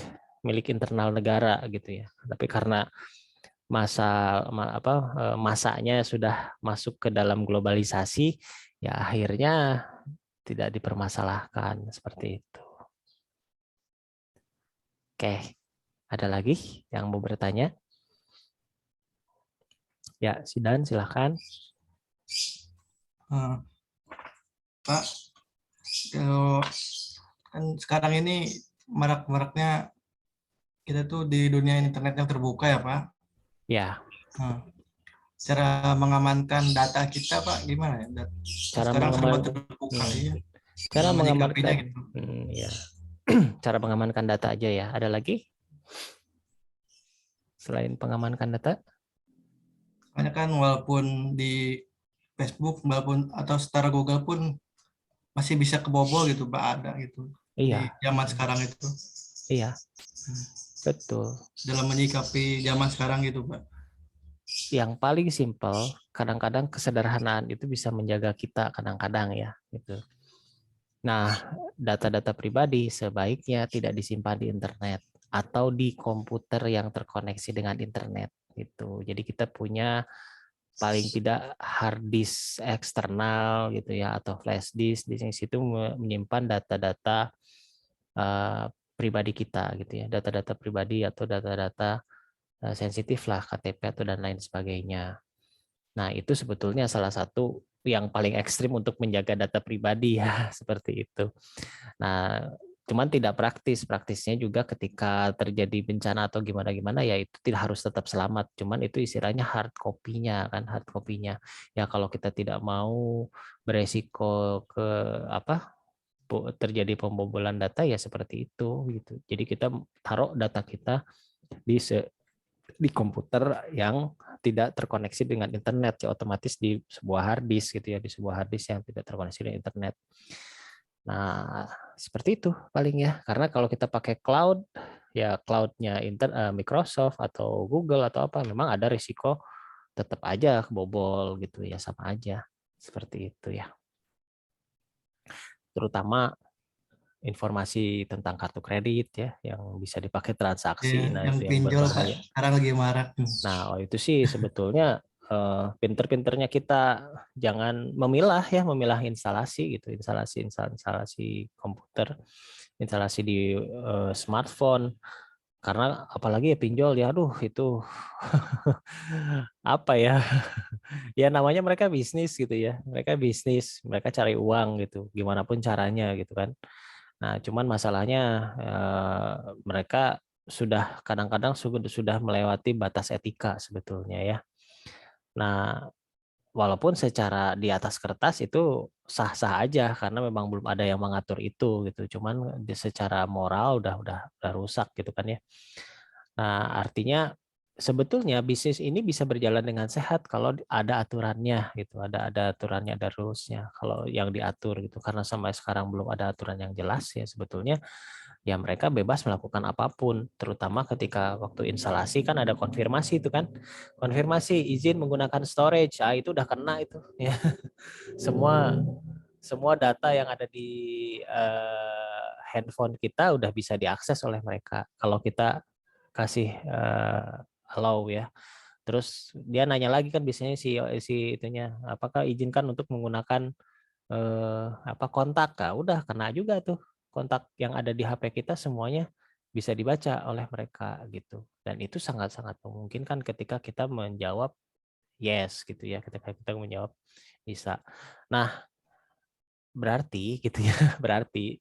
internal negara gitu ya. Tapi karena masanya sudah masuk ke dalam globalisasi, ya akhirnya tidak dipermasalahkan seperti itu. Oke, ada lagi yang mau bertanya? Ya, Sidan silahkan. Pak, kalau kan sekarang ini marak-maraknya kita tuh di dunia internet yang terbuka ya Pak. Ya. Cara mengamankan data kita Pak gimana ya? Cara sekarang serba mengamankan terbuka ya. cara mengamankan gitu. ya. Cara mengamankan data aja ya. Ada lagi? Selain pengamankan data? Makanya kan walaupun di Facebook walaupun atau setara Google pun masih bisa kebobol gitu Pak, ada gitu di Iya. zaman sekarang itu. Iya. Betul. Dalam menyikapi zaman sekarang gitu Pak. Yang paling simpel, kadang-kadang kesederhanaan itu bisa menjaga kita kadang-kadang ya gitu. Nah, data-data pribadi sebaiknya tidak disimpan di internet atau di komputer yang terkoneksi dengan internet gitu. Jadi kita punya paling tidak hard disk eksternal gitu ya atau flash disk di situ menyimpan data-data pribadi kita gitu ya, data-data pribadi atau data-data sensitif lah, KTP atau dan lain sebagainya. Nah, itu sebetulnya salah satu yang paling ekstrim untuk menjaga data pribadi ya, seperti itu. Nah, Cuman tidak praktis. Praktisnya juga ketika terjadi bencana atau gimana-gimana ya itu tidak harus tetap selamat. Cuman itu istilahnya hard copy-nya kan, hard copy-nya. Ya kalau kita tidak mau beresiko ke apa terjadi pembobolan data ya seperti itu gitu. Jadi kita taruh data kita di komputer yang tidak terkoneksi dengan internet ya otomatis di sebuah hard disk gitu ya, di sebuah hard disk yang tidak terkoneksi dengan internet. Nah, seperti itu paling ya. Karena kalau kita pakai cloud, ya cloud-nya Microsoft atau Google atau apa, memang ada risiko tetap aja kebobol gitu ya, sama aja. Seperti itu ya. Terutama informasi tentang kartu kredit ya, yang bisa dipakai transaksi. Ya, Nah, yang itu yang pinjol Pak, berbahaya. sekarang lagi marak. Nah, itu sih sebetulnya pinter-pinternya kita jangan memilah instalasi gitu, instalasi komputer, instalasi di smartphone, karena apalagi ya pinjol ya, aduh itu apa ya, ya namanya mereka bisnis gitu ya, mereka cari uang gitu, gimana pun caranya gitu kan. Nah, cuman masalahnya mereka sudah kadang-kadang sudah melewati batas etika sebetulnya ya. Nah, walaupun secara di atas kertas itu sah-sah aja karena memang belum ada yang mengatur itu gitu. Cuman secara moral udah rusak gitu kan ya. Nah, artinya sebetulnya bisnis ini bisa berjalan dengan sehat kalau ada aturannya gitu, ada aturannya, ada rules-nya. Kalau yang diatur gitu, karena sampai sekarang belum ada aturan yang jelas ya sebetulnya ya mereka bebas melakukan apapun, terutama ketika waktu instalasi kan ada konfirmasi itu kan, konfirmasi izin menggunakan storage, itu udah kena itu ya. Semua semua data yang ada di handphone kita udah bisa diakses oleh mereka. Kalau kita kasih allow ya. Terus dia nanya lagi kan biasanya si itunya, apakah izinkan untuk menggunakan apa kontak? Nah, udah kena juga tuh kontak yang ada di HP kita semuanya bisa dibaca oleh mereka gitu. Dan itu sangat-sangat memungkinkan ketika kita menjawab yes gitu ya, ketika kita menjawab bisa. Nah, berarti gitu ya, berarti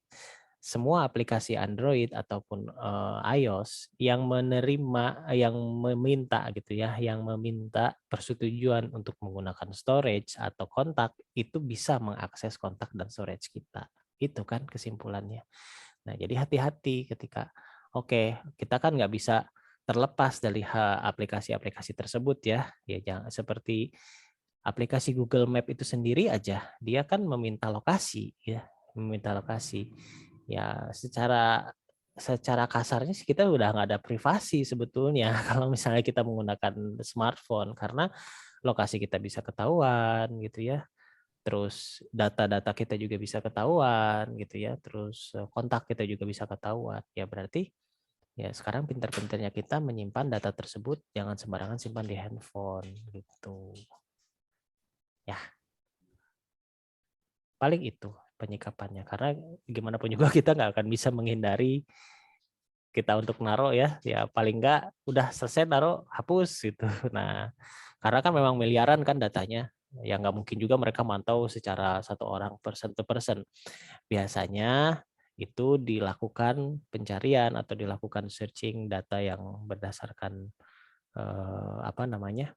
semua aplikasi Android ataupun iOS yang meminta gitu ya, yang meminta persetujuan untuk menggunakan storage atau kontak itu bisa mengakses kontak dan storage kita. Itu kan kesimpulannya. Nah, jadi hati-hati ketika kita kan nggak bisa terlepas dari aplikasi-aplikasi tersebut ya. Ya jangan seperti aplikasi Google Map itu sendiri aja, dia kan meminta lokasi ya, meminta lokasi. Ya secara kasarnya sih kita udah nggak ada privasi sebetulnya kalau misalnya kita menggunakan smartphone karena lokasi kita bisa ketahuan gitu ya. Terus data-data kita juga bisa ketahuan gitu ya. Terus kontak kita juga bisa ketahuan. Ya berarti ya sekarang pintar-pintarnya kita menyimpan data tersebut jangan sembarangan simpan di handphone gitu. Ya, paling itu penyikapannya karena gimana pun juga kita nggak akan bisa menghindari kita untuk naruh ya paling nggak udah selesai naruh hapus gitu. Nah karena kan memang miliaran kan datanya ya nggak mungkin juga mereka mantau secara satu orang person to person. Biasanya itu dilakukan pencarian atau dilakukan searching data yang berdasarkan apa namanya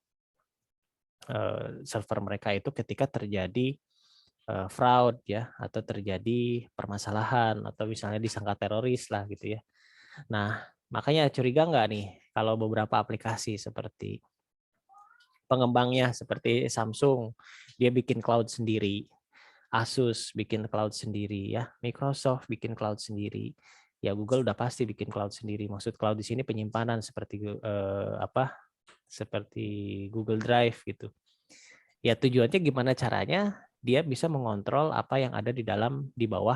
server mereka itu ketika terjadi fraud ya atau terjadi permasalahan atau misalnya disangka teroris lah gitu ya. Nah, makanya curiga nggak nih kalau beberapa aplikasi seperti pengembangnya seperti Samsung dia bikin cloud sendiri, Asus bikin cloud sendiri ya, Microsoft bikin cloud sendiri. Ya Google udah pasti bikin cloud sendiri. Maksud cloud di sini penyimpanan seperti seperti Google Drive gitu. Ya tujuannya gimana caranya dia bisa mengontrol apa yang ada di bawah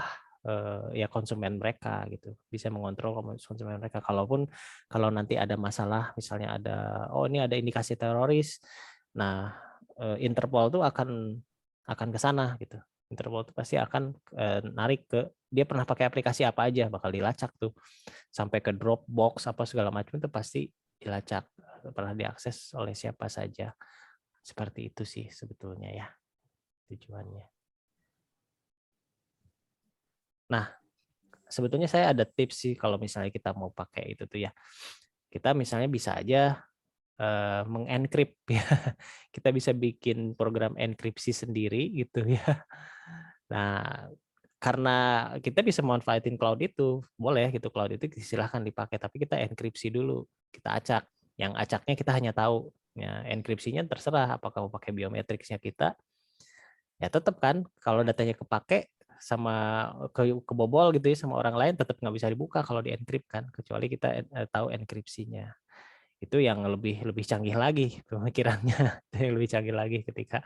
ya konsumen mereka gitu. Bisa mengontrol konsumen mereka. Kalau nanti ada masalah misalnya ini ada indikasi teroris. Nah, Interpol tuh akan ke sana gitu. Interpol tuh pasti akan narik ke dia pernah pakai aplikasi apa aja bakal dilacak tuh. Sampai ke Dropbox apa segala macam itu pasti dilacak, pernah diakses oleh siapa saja. Seperti itu sih sebetulnya ya tujuannya. Nah, sebetulnya saya ada tips sih kalau misalnya kita mau pakai itu tuh ya. Kita misalnya bisa aja mengencrypt ya. Kita bisa bikin program enkripsi sendiri gitu ya. Nah, karena kita bisa manfaatin cloud itu, boleh gitu, cloud itu silahkan dipakai, tapi kita enkripsi dulu, kita acak. Yang acaknya kita hanya tahu, ya, enkripsinya terserah apakah mau pakai biometriknya kita, ya tetap kan kalau datanya kepake sama kebobol gitu ya sama orang lain tetap nggak bisa dibuka kalau di encrypt kan, kecuali kita tahu enkripsinya. Itu yang lebih canggih lagi pemikirannya, yang lebih canggih lagi ketika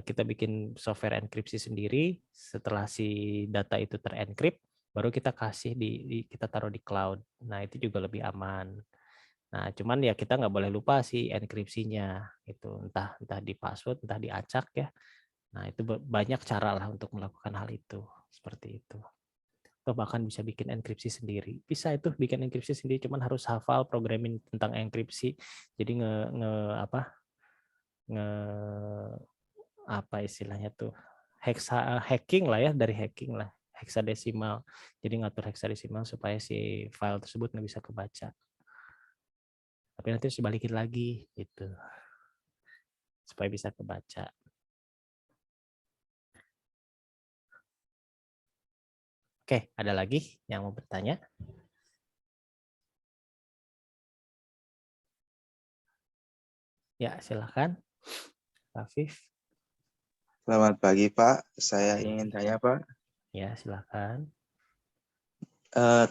kita bikin software enkripsi sendiri. Setelah si data itu terencrypt, baru kita kasih kita taruh di cloud. Nah itu juga lebih aman. Nah cuman ya kita nggak boleh lupa si enkripsinya itu, entah di password, entah diacak ya. Nah itu banyak cara lah untuk melakukan hal itu, seperti itu. Atau bahkan bisa bikin enkripsi sendiri. Bisa itu bikin enkripsi sendiri, cuman harus hafal programming tentang enkripsi. Jadi apa istilahnya tuh hacking lah ya, dari hacking lah, heksadesimal. Jadi ngatur heksadesimal supaya si file tersebut nggak bisa kebaca. Tapi nanti harus balikin lagi gitu supaya bisa kebaca. Oke, ada lagi yang mau bertanya? Ya, silahkan. Afif. Selamat pagi Pak, saya ingin tanya Pak, Ya, silahkan.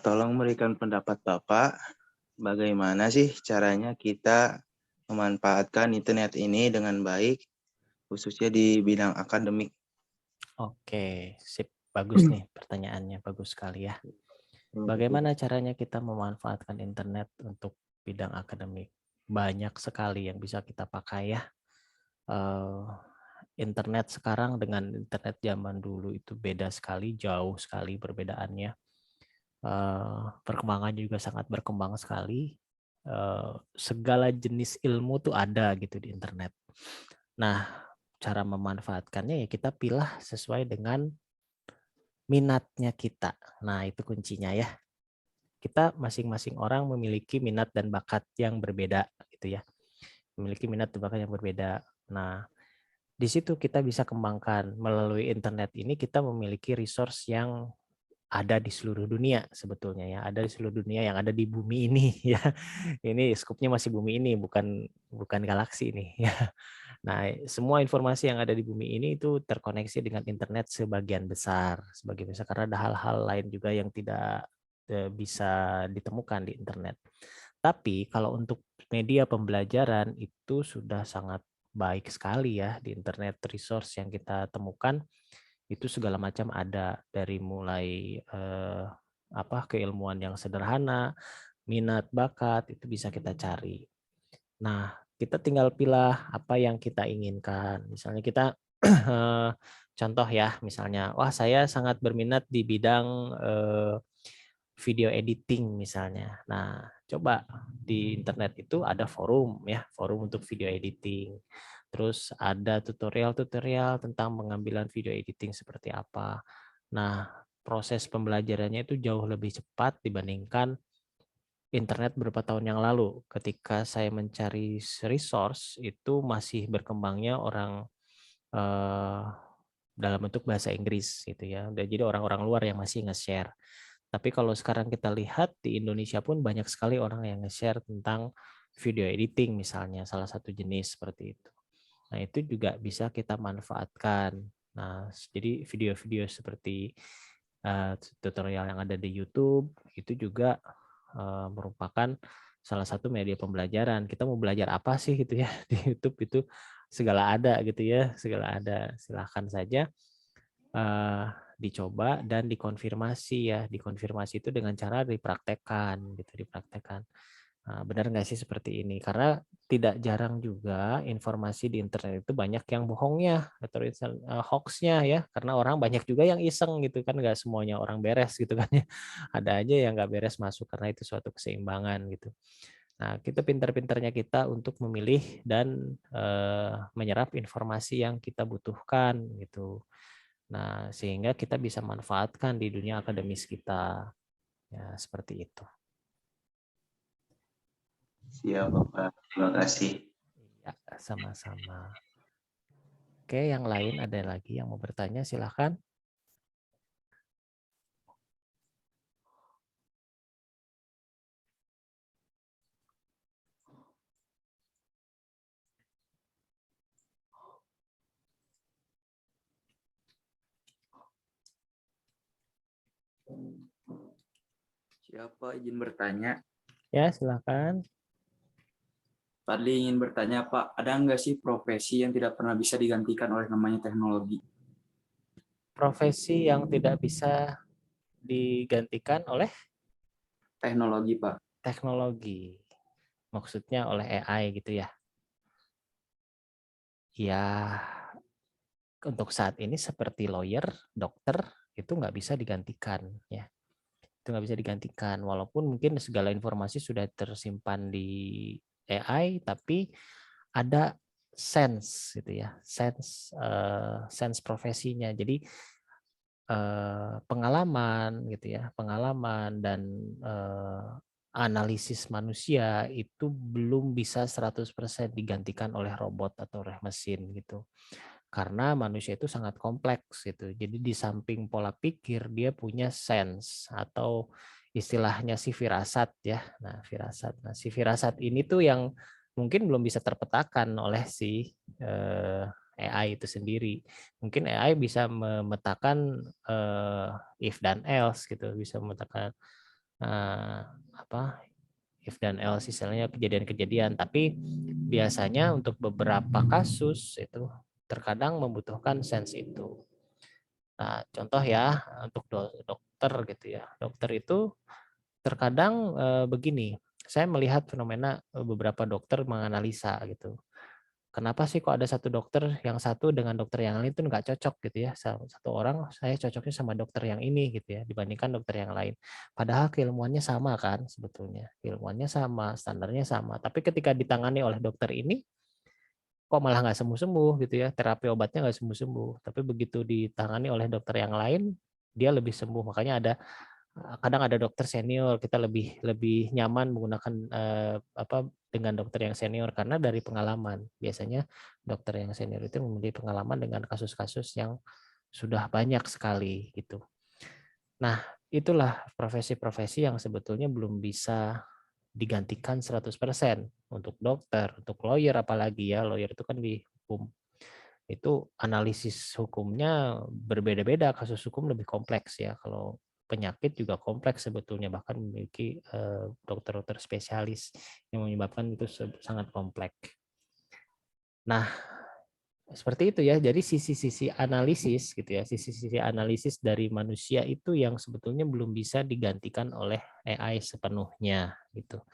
tolong berikan pendapat Bapak, bagaimana sih caranya kita memanfaatkan internet ini dengan baik, khususnya di bidang akademik. Oke, sip. Bagus nih pertanyaannya, bagus sekali ya. Bagaimana caranya kita memanfaatkan internet untuk bidang akademik? Banyak sekali yang bisa kita pakai ya. Internet sekarang dengan internet zaman dulu itu beda sekali, jauh sekali perbedaannya. Perkembangan juga sangat berkembang sekali. Segala jenis ilmu tuh ada gitu di internet. Nah, cara memanfaatkannya ya kita pilih sesuai dengan minatnya kita. Nah, itu kuncinya ya. Kita masing-masing orang memiliki minat dan bakat yang berbeda gitu ya. Memiliki minat dan bakat yang berbeda. Nah, di situ kita bisa kembangkan. Melalui internet ini kita memiliki resource yang ada di seluruh dunia sebetulnya ya, ada di seluruh dunia yang ada di bumi ini ya. Ini skupnya masih bumi ini, bukan galaksi ini ya. Nah, semua informasi yang ada di bumi ini itu terkoneksi dengan internet sebagian besar karena ada hal-hal lain juga yang tidak bisa ditemukan di internet. Tapi kalau untuk media pembelajaran itu sudah sangat baik sekali ya di internet, resource yang kita temukan itu segala macam ada, dari mulai keilmuan yang sederhana, minat, bakat itu bisa kita cari. Nah, kita tinggal pilih apa yang kita inginkan. Misalnya kita contoh ya, misalnya, wah saya sangat berminat di bidang video editing misalnya. Nah, coba di internet itu ada forum ya, forum untuk video editing. Terus ada tutorial-tutorial tentang pengambilan video editing seperti apa. Nah, proses pembelajarannya itu jauh lebih cepat dibandingkan internet beberapa tahun yang lalu. Ketika saya mencari resource itu masih berkembangnya orang dalam bentuk bahasa Inggris gitu ya. Jadi orang-orang luar yang masih nge-share. Tapi kalau sekarang kita lihat di Indonesia pun banyak sekali orang yang nge-share tentang video editing misalnya, salah satu jenis seperti itu. Nah, itu juga bisa kita manfaatkan. Nah, jadi video-video seperti tutorial yang ada di YouTube itu juga merupakan salah satu media pembelajaran. Kita mau belajar apa sih gitu ya di YouTube itu segala ada gitu ya, segala ada. Silahkan saja dicoba dan dikonfirmasi ya. Dikonfirmasi itu dengan cara dipraktekkan gitu, dipraktekkan. Nah, benar nggak sih seperti ini? Karena tidak jarang juga informasi di internet itu banyak yang bohongnya atau hoax-nya ya. Karena orang banyak juga yang iseng gitu kan, nggak semuanya orang beres gitu kan ya. Ada aja yang nggak beres masuk karena itu suatu keseimbangan gitu. Nah, kita pintar-pintarnya kita untuk memilih dan menyerap informasi yang kita butuhkan gitu. Nah, sehingga kita bisa manfaatkan di dunia akademis kita. Ya, seperti itu. Siap, Bapak. Terima kasih. Ya, sama-sama. Oke, yang lain ada lagi yang mau bertanya, silahkan. Siapa izin bertanya? Ya, silahkan. Fadli ingin bertanya, Pak, ada nggak sih profesi yang tidak pernah bisa digantikan oleh namanya teknologi? Profesi yang tidak bisa digantikan oleh Teknologi, Pak. teknologi. Maksudnya oleh AI gitu ya. Ya, untuk saat ini seperti lawyer, dokter, itu nggak bisa digantikan. Ya. Itu nggak bisa digantikan. Walaupun mungkin segala informasi sudah tersimpan di AI, tapi ada sense gitu ya, sense profesinya. Jadi pengalaman gitu ya, pengalaman dan analisis manusia itu belum bisa 100% digantikan oleh robot atau oleh mesin gitu. Karena manusia itu sangat kompleks gitu. Jadi di samping pola pikir dia punya sense atau istilahnya si firasat ya. Nah, firasat. Nah, si firasat ini tuh yang mungkin belum bisa terpetakan oleh si AI itu sendiri. Mungkin AI bisa memetakan if dan else gitu, bisa memetakan apa if dan else istilahnya kejadian-kejadian, tapi biasanya untuk beberapa kasus itu terkadang membutuhkan sense itu. Nah, contoh ya untuk dokter gitu ya. Dokter itu terkadang begini, saya melihat fenomena beberapa dokter menganalisa gitu. Kenapa sih kok ada satu dokter yang satu dengan dokter yang lain itu nggak cocok gitu ya. Satu orang saya cocoknya sama dokter yang ini gitu ya dibandingkan dokter yang lain. Padahal keilmuannya sama kan sebetulnya. Keilmuannya sama, standarnya sama. Tapi ketika ditangani oleh dokter ini kok malah nggak sembuh-sembuh gitu ya. Terapi obatnya nggak sembuh-sembuh. Tapi begitu ditangani oleh dokter yang lain dia lebih sembuh. Makanya ada kadang ada dokter senior, kita lebih nyaman menggunakan dengan dokter yang senior karena dari pengalaman. Biasanya dokter yang senior itu memiliki pengalaman dengan kasus-kasus yang sudah banyak sekali gitu. Nah, itulah profesi-profesi yang sebetulnya belum bisa digantikan 100% untuk dokter, untuk lawyer apalagi ya. Lawyer itu kan di hukum. Itu analisis hukumnya berbeda-beda, kasus hukum lebih kompleks ya. Kalau penyakit juga kompleks sebetulnya, bahkan memiliki dokter-dokter spesialis yang menyebabkan itu sangat kompleks. Nah, seperti itu ya. Jadi sisi-sisi analisis gitu ya, sisi-sisi analisis dari manusia itu yang sebetulnya belum bisa digantikan oleh AI sepenuhnya gitu.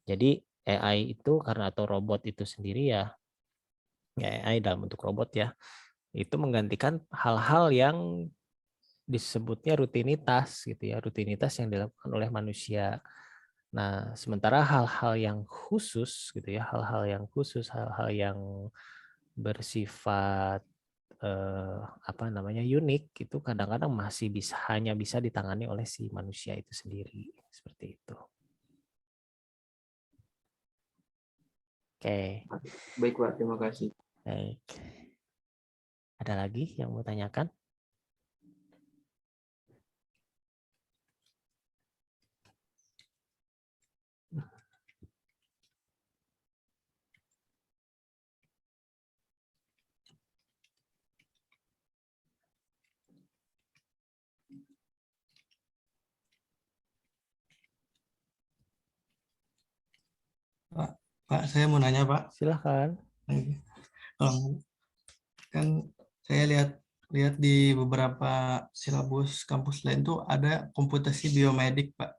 Jadi AI itu karena atau robot itu sendiri ya AI dalam bentuk robot ya, itu menggantikan hal-hal yang disebutnya rutinitas gitu ya, rutinitas yang dilakukan oleh manusia. Nah, sementara hal-hal yang khusus gitu ya, hal-hal yang khusus, hal-hal yang bersifat unik itu kadang-kadang masih hanya bisa ditangani oleh si manusia itu sendiri, seperti itu. Oke. Baik, Pak. Terima kasih. Baik. Ada lagi yang mau tanyakan? Pak, saya mau nanya, Pak. Silahkan. Kan saya lihat di beberapa silabus kampus lain tuh ada komputasi biomedik, Pak.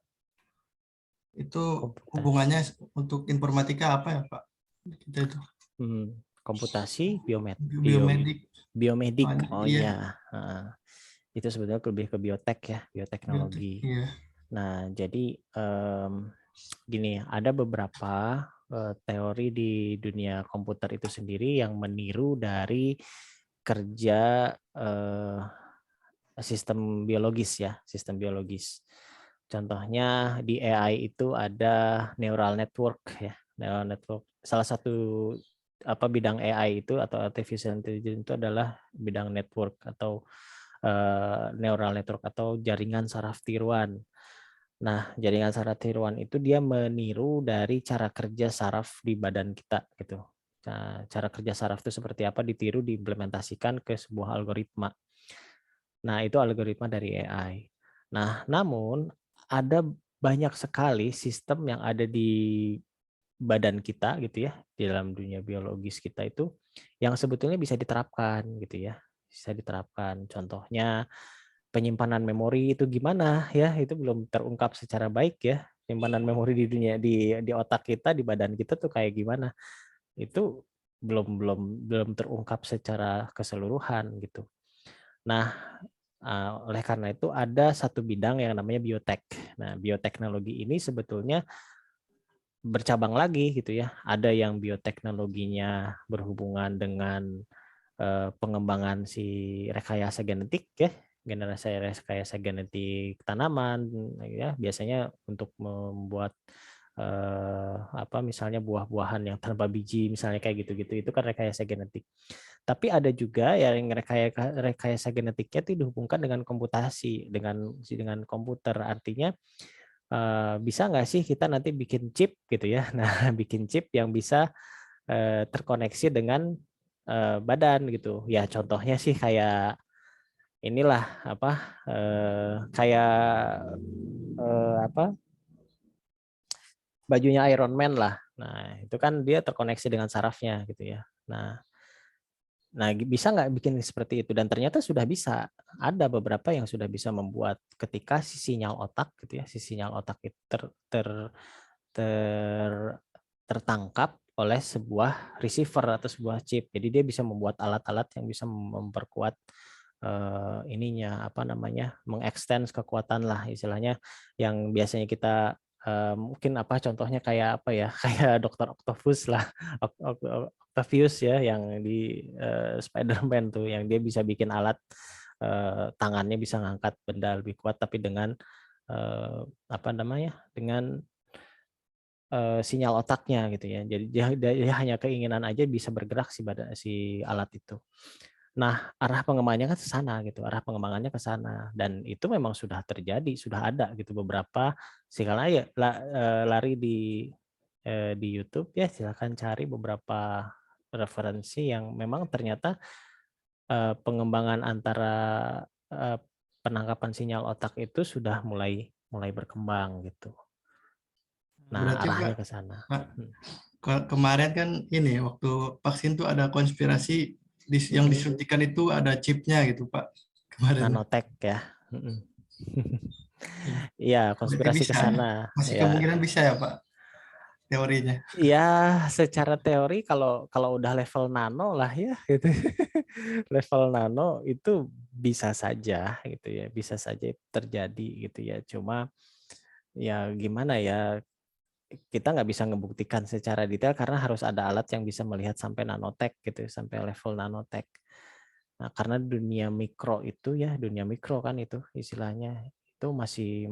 Itu hubungannya untuk informatika apa ya, Pak? Kita itu. Komputasi Biomedik. biomedik. Oh iya. ya. Itu sebetulnya lebih ke biotek ya, bioteknologi. Iya. Nah, jadi gini, ada beberapa teori di dunia komputer itu sendiri yang meniru dari kerja sistem biologis ya, sistem biologis. Contohnya di AI itu ada neural network ya, neural network. Salah satu bidang AI itu atau artificial intelligence itu adalah bidang network atau neural network atau jaringan saraf tiruan. Nah, jaringan saraf tiruan itu dia meniru dari cara kerja saraf di badan kita gitu. Nah, cara kerja saraf itu seperti apa ditiru diimplementasikan ke sebuah algoritma. Nah, itu algoritma dari AI. Nah, namun ada banyak sekali sistem yang ada di badan kita gitu ya, di dalam dunia biologis kita itu yang sebetulnya bisa diterapkan gitu ya. Bisa diterapkan. Contohnya penyimpanan memori itu gimana ya, itu belum terungkap secara baik ya. Penyimpanan memori di dunia di otak kita, di badan kita tuh kayak gimana. Itu belum terungkap secara keseluruhan gitu. Nah, oleh karena itu ada satu bidang yang namanya biotek. Nah, bioteknologi ini sebetulnya bercabang lagi gitu ya. Ada yang bioteknologinya berhubungan dengan pengembangan si rekayasa genetik ya, generasi rekayasa genetik tanaman ya, biasanya untuk membuat misalnya buah-buahan yang tanpa biji misalnya kayak gitu-gitu, itu kan rekayasa genetik. Tapi ada juga yang rekayasa genetiknya itu dihubungkan dengan komputasi, dengan komputer. Artinya bisa nggak sih kita nanti bikin chip gitu ya. Nah, bikin chip yang bisa terkoneksi dengan badan gitu. Ya contohnya sih kayak inilah kayak bajunya Iron Man lah. Nah, itu kan dia terkoneksi dengan sarafnya gitu ya. Nah, bisa nggak bikin seperti itu? Dan ternyata sudah bisa. Ada beberapa yang sudah bisa membuat ketika si sinyal otak gitu ya, si sinyal otak itu tertangkap oleh sebuah receiver atau sebuah chip. Jadi dia bisa membuat alat-alat yang bisa memperkuat mengextend kekuatan lah istilahnya, yang biasanya kita mungkin contohnya kayak kayak Dokter Octopus lah, Octavius ya, yang di Spider-Man tuh, yang dia bisa bikin alat tangannya bisa ngangkat benda lebih kuat tapi dengan dengan sinyal otaknya gitu ya. Jadi dia hanya keinginan aja bisa bergerak si alat itu. Nah, arah pengembangannya kan ke sana gitu, arah pengembangannya ke sana, dan itu memang sudah terjadi, sudah ada gitu beberapa. Silakan ya lari di YouTube ya, silakan cari beberapa referensi yang memang ternyata pengembangan antara penangkapan sinyal otak itu sudah mulai berkembang gitu. Nah, Berarti arahnya Pak, ke sana. kemarin kan ini waktu vaksin tuh ada konspirasi yang disuntikan itu ada chipnya gitu Pak. Kemarin. Nanotech ya. Iya, konspirasi ke sana. Masih Ya. kemungkinan bisa ya Pak teorinya. Ya, secara teori kalau udah level nano lah ya gitu. Level nano itu bisa saja gitu ya, bisa saja terjadi gitu ya. Cuma ya gimana ya, kita nggak bisa ngebuktikan secara detail karena harus ada alat yang bisa melihat sampai nanotech gitu, sampai level nanotech. Nah, karena dunia mikro itu ya, dunia mikro kan itu istilahnya itu masih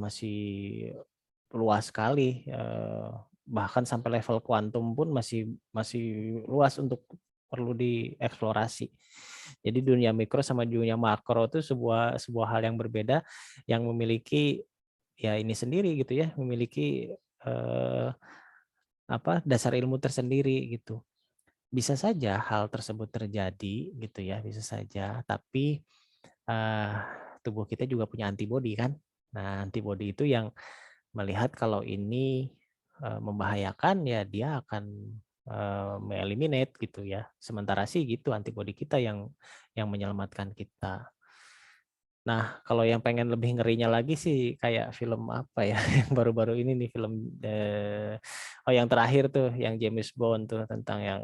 luas sekali, bahkan sampai level kuantum pun masih luas untuk perlu dieksplorasi. Jadi dunia mikro sama dunia makro itu sebuah hal yang berbeda, yang memiliki ya ini sendiri gitu ya, memiliki dasar ilmu tersendiri gitu. Bisa saja hal tersebut terjadi gitu ya, bisa saja, tapi tubuh kita juga punya antibodi kan. Nah, antibodi itu yang melihat kalau ini membahayakan ya dia akan mengeliminate gitu ya. Sementara sih gitu, antibodi kita yang menyelamatkan kita. Nah, kalau yang pengen lebih ngerinya lagi sih kayak film apa ya yang baru-baru ini nih, film yang terakhir tuh yang James Bond tuh, tentang yang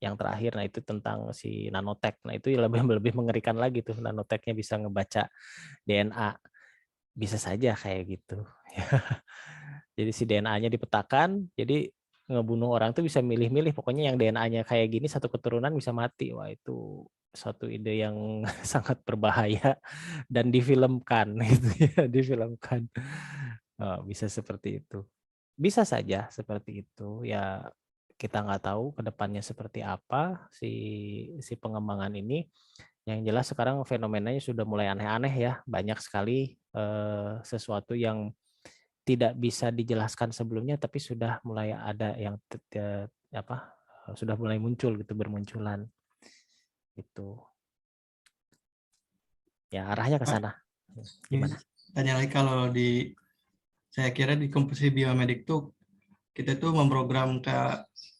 yang terakhir. Nah, itu tentang si nanotech. Nah, itu lebih mengerikan lagi tuh, nanotechnya bisa ngebaca DNA. Bisa saja kayak gitu. Jadi si DNA-nya dipetakan, jadi ngebunuh orang tuh bisa milih-milih, pokoknya yang DNA-nya kayak gini satu keturunan bisa mati. Wah, itu suatu ide yang sangat berbahaya dan difilmkan gitu ya, difilmkan. Bisa seperti itu. Bisa saja seperti itu. Ya kita nggak tahu ke depannya seperti apa si pengembangan ini. Yang jelas sekarang fenomenanya sudah mulai aneh-aneh ya. Banyak sekali sesuatu yang tidak bisa dijelaskan sebelumnya tapi sudah mulai ada yang sudah mulai muncul gitu, bermunculan. Itu. Ya arahnya ke Pak, sana. ini Gimana? tanya lagi kalau saya kira di komposisi biomedik tuh kita tuh memprogram ke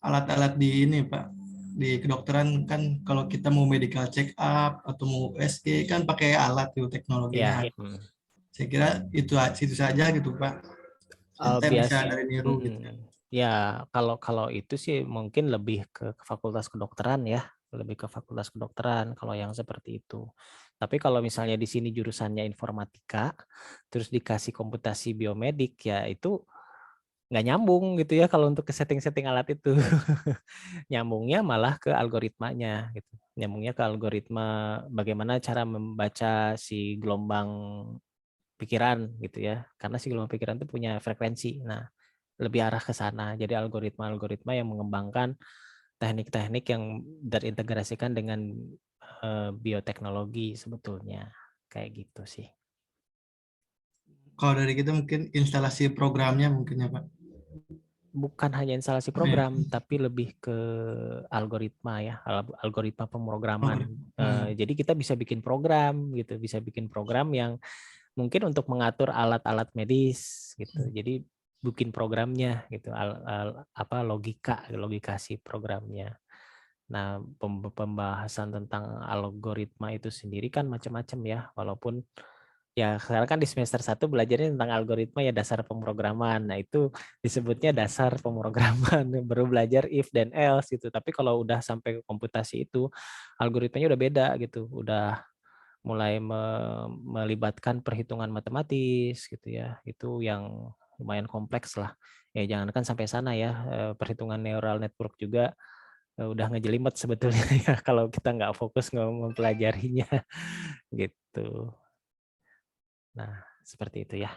alat-alat di ini Pak. Di kedokteran kan kalau kita mau medical check up atau mau USG kan pakai alat tuh teknologinya. Ya, Saya kira itu saja gitu Pak. Kita bisa biasa. dari niru gitu kan. Ya, kalau itu sih mungkin lebih ke fakultas kedokteran ya, lebih ke fakultas kedokteran kalau yang seperti itu. Tapi kalau misalnya di sini jurusannya informatika, terus dikasih komputasi biomedik, ya itu nggak nyambung gitu ya kalau untuk ke setting-setting alat itu. Nyambungnya malah ke algoritmanya gitu. Nyambungnya ke algoritma bagaimana cara membaca si gelombang pikiran gitu ya. Karena si gelombang pikiran itu punya frekuensi. Nah, lebih arah ke sana. Jadi algoritma-algoritma yang mengembangkan teknik-teknik yang terintegrasikan dengan bioteknologi sebetulnya. Kayak gitu sih. Kalau dari kita mungkin instalasi programnya mungkin ya Pak. Bukan hanya instalasi program, tapi lebih ke algoritma ya, algoritma pemrograman. Jadi kita bisa bikin program gitu, bisa bikin program yang mungkin untuk mengatur alat-alat medis gitu. Jadi bikin programnya gitu, logika si programnya. Nah, pembahasan tentang algoritma itu sendiri kan macam-macam ya, walaupun ya sekarang kan di semester 1 belajarnya tentang algoritma ya dasar pemrograman. Nah, itu disebutnya dasar pemrograman, baru belajar if dan else gitu. Tapi kalau udah sampai ke komputasi itu algoritmanya udah beda gitu, udah mulai melibatkan perhitungan matematis gitu ya. Itu yang lumayan kompleks lah. Ya jangankan sampai sana ya, perhitungan neural network juga udah ngejelimet sebetulnya ya kalau kita nggak fokus mempelajarinya gitu. Nah, seperti itu ya.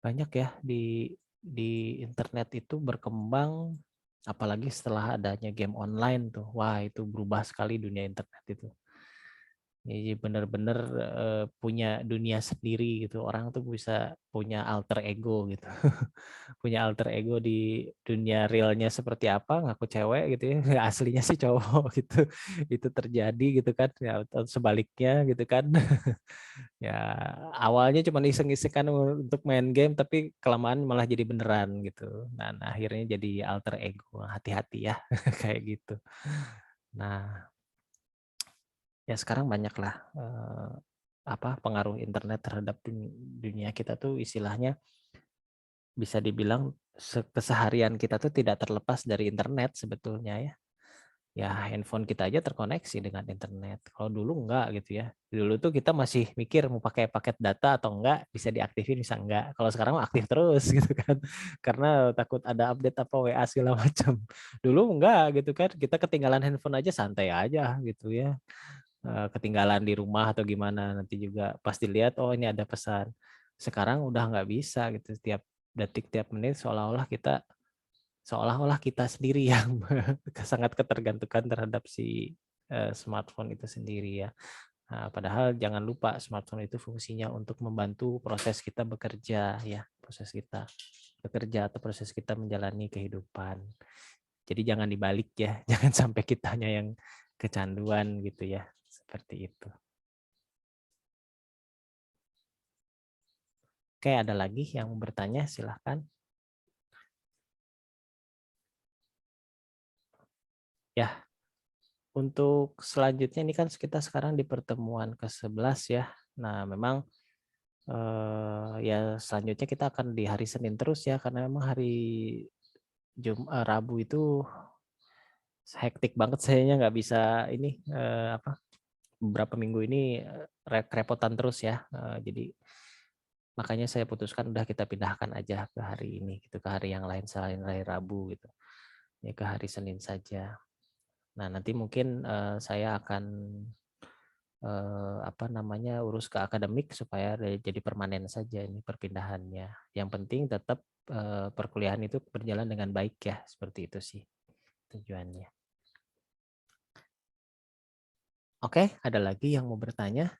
Banyak ya di internet itu berkembang, apalagi setelah adanya game online tuh. Wah, itu berubah sekali dunia internet itu. Jadi benar-benar punya dunia sendiri gitu. Orang tuh bisa punya alter ego gitu. Punya alter ego di dunia realnya seperti apa, ngaku cewek gitu ya. Aslinya sih cowok gitu. Itu terjadi gitu kan. Ya, atau sebaliknya gitu kan. Ya awalnya cuma iseng-iseng kan untuk main game, tapi kelamaan malah jadi beneran gitu. Nah, akhirnya jadi alter ego. Hati-hati ya kayak gitu. Nah, ya sekarang banyaklah pengaruh internet terhadap dunia kita tuh istilahnya bisa dibilang keseharian kita tuh tidak terlepas dari internet sebetulnya ya. Ya handphone kita aja terkoneksi dengan internet. Kalau dulu enggak gitu ya. Dulu tuh kita masih mikir mau pakai paket data atau enggak, bisa diaktifin bisa enggak. Kalau sekarang aktif terus gitu kan. Karena takut ada update apa WA segala macam. Dulu enggak gitu kan. Kita ketinggalan handphone aja santai aja gitu ya. Ketinggalan di rumah atau gimana, nanti juga pas dilihat oh ini ada pesan. Sekarang udah nggak bisa gitu, tiap detik tiap menit seolah-olah kita sendiri yang sangat ketergantungan terhadap si smartphone itu sendiri ya. Nah, padahal jangan lupa smartphone itu fungsinya untuk membantu proses kita bekerja ya, proses kita bekerja atau proses kita menjalani kehidupan. Jadi jangan dibalik ya, jangan sampai kitanya yang kecanduan gitu ya. Seperti itu. Oke, ada lagi yang mau bertanya? Silahkan. Ya, untuk selanjutnya ini kan kita sekarang di pertemuan ke-11 ya. Nah, memang ya selanjutnya kita akan di hari Senin terus ya, karena memang hari Rabu itu hektik banget sayanya nggak bisa ini beberapa minggu ini kerepotan terus ya. Jadi Makanya saya putuskan udah kita pindahkan aja ke hari ini gitu, ke hari yang lain selain hari Rabu gitu. Ya ke hari Senin saja. Nah, nanti mungkin saya akan urus ke akademik supaya jadi permanen saja ini perpindahannya. Yang penting tetap perkuliahan itu berjalan dengan baik ya, seperti itu sih tujuannya. Oke, ada lagi yang mau bertanya?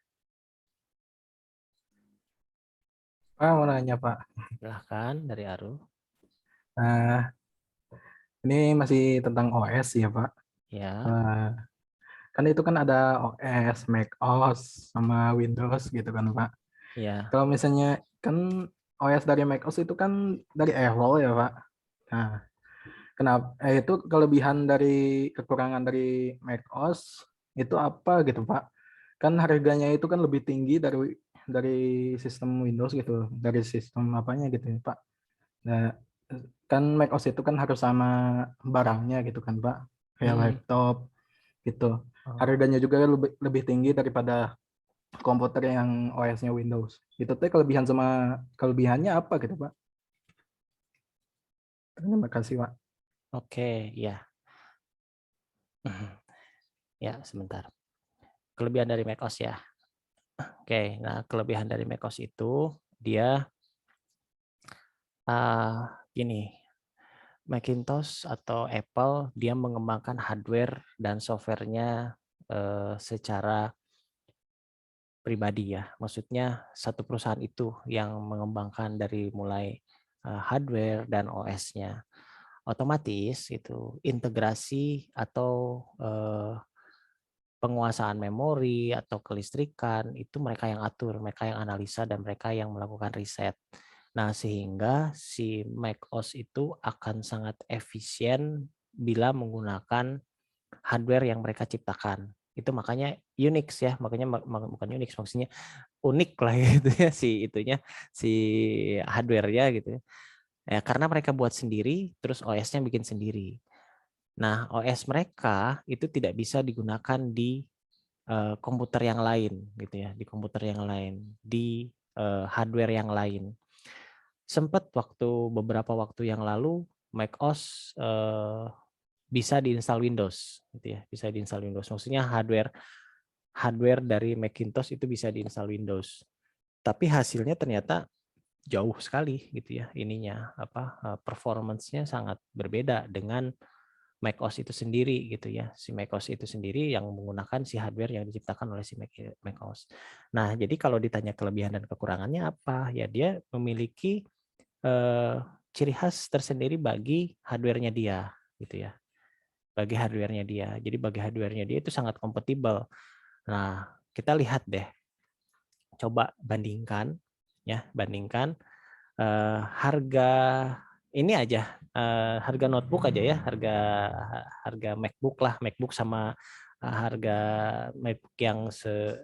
Pak mau nanya Pak. Silahkan dari Aru. Nah, ini masih tentang OS ya Pak. Ya, Kan itu kan ada OS, macOS, sama Windows gitu kan Pak. ya. Kalau misalnya kan OS dari macOS itu kan dari Apple ya Pak. Nah, kenapa itu kelebihan dari kekurangan dari macOS itu apa gitu Pak? Kan harganya itu kan lebih tinggi dari sistem Windows gitu, dari sistem apanya gitu ya Pak. Nah, kan macOS itu kan harus sama barangnya gitu kan Pak, kayak laptop gitu. Harganya juga lebih tinggi daripada komputer yang OS-nya Windows. Itu teh kelebihan sama kelebihannya apa gitu Pak? Terima kasih Pak. Oke, ya. Ya, sebentar. Kelebihan dari macOS ya. Oke, nah kelebihan dari macOS itu dia gini, Macintosh atau Apple dia mengembangkan hardware dan softwarenya secara pribadi ya. Maksudnya satu perusahaan itu yang mengembangkan dari mulai hardware dan OS-nya. Otomatis itu integrasi atau penguasaan memori atau kelistrikan itu mereka yang atur, mereka yang analisa dan mereka yang melakukan riset. Nah, sehingga si macOS itu akan sangat efisien bila menggunakan hardware yang mereka ciptakan. Itu makanya Unix ya, makanya bukan Unix maksudnya unik lah gitu ya si hardware-nya gitu ya. Ya, karena mereka buat sendiri, terus OS-nya bikin sendiri. Nah, OS mereka itu tidak bisa digunakan di komputer yang lain gitu ya, di komputer yang lain, di hardware yang lain. Sempat beberapa waktu yang lalu macOS bisa diinstal Windows gitu ya, bisa diinstal Windows. Maksudnya hardware dari Macintosh itu bisa diinstal Windows. Tapi hasilnya ternyata jauh sekali gitu ya ininya performance-nya sangat berbeda dengan macOS itu sendiri gitu ya. Si macOS itu sendiri yang menggunakan si hardware yang diciptakan oleh si macOS. Nah, jadi kalau ditanya kelebihan dan kekurangannya apa? Ya dia memiliki ciri khas tersendiri bagi hardware-nya dia gitu ya. Bagi hardware-nya dia. Jadi bagi hardware-nya dia itu sangat kompatibel. Nah, kita lihat deh. Coba bandingkan harga ini aja, harga notebook aja ya, harga MacBook sama harga MacBook yang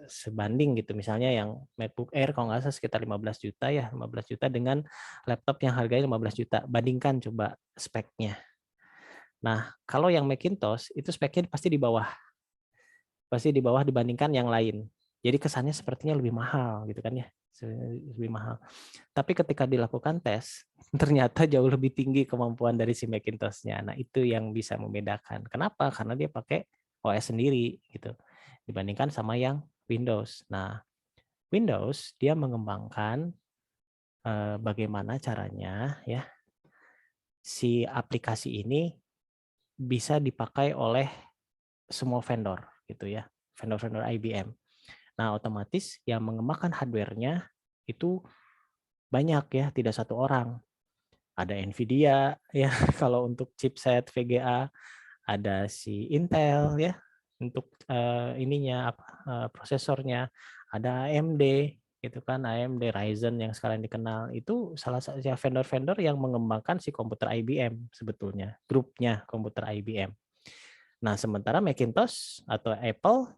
sebanding gitu, misalnya yang MacBook Air kalau nggak salah sekitar 15 juta ya, 15 juta dengan laptop yang harganya 15 juta, bandingkan coba speknya. Nah, kalau yang Macintosh itu speknya pasti di bawah dibandingkan yang lain. Jadi kesannya sepertinya lebih mahal gitu kan ya, lebih mahal. Tapi ketika dilakukan tes, ternyata jauh lebih tinggi kemampuan dari si Macintosh-nya. Nah, itu yang bisa membedakan. Kenapa? Karena dia pakai OS sendiri gitu dibandingkan sama yang Windows. Nah, Windows dia mengembangkan bagaimana caranya ya si aplikasi ini bisa dipakai oleh semua vendor gitu ya, vendor-vendor IBM. Nah, otomatis yang mengembangkan hardware-nya itu banyak ya, tidak satu orang. Ada Nvidia ya kalau untuk chipset VGA, ada si Intel ya untuk prosesornya, ada AMD gitu kan, AMD Ryzen yang sekarang dikenal itu salah satu vendor-vendor yang mengembangkan si komputer IBM sebetulnya, grupnya komputer IBM. Nah, sementara Macintosh atau Apple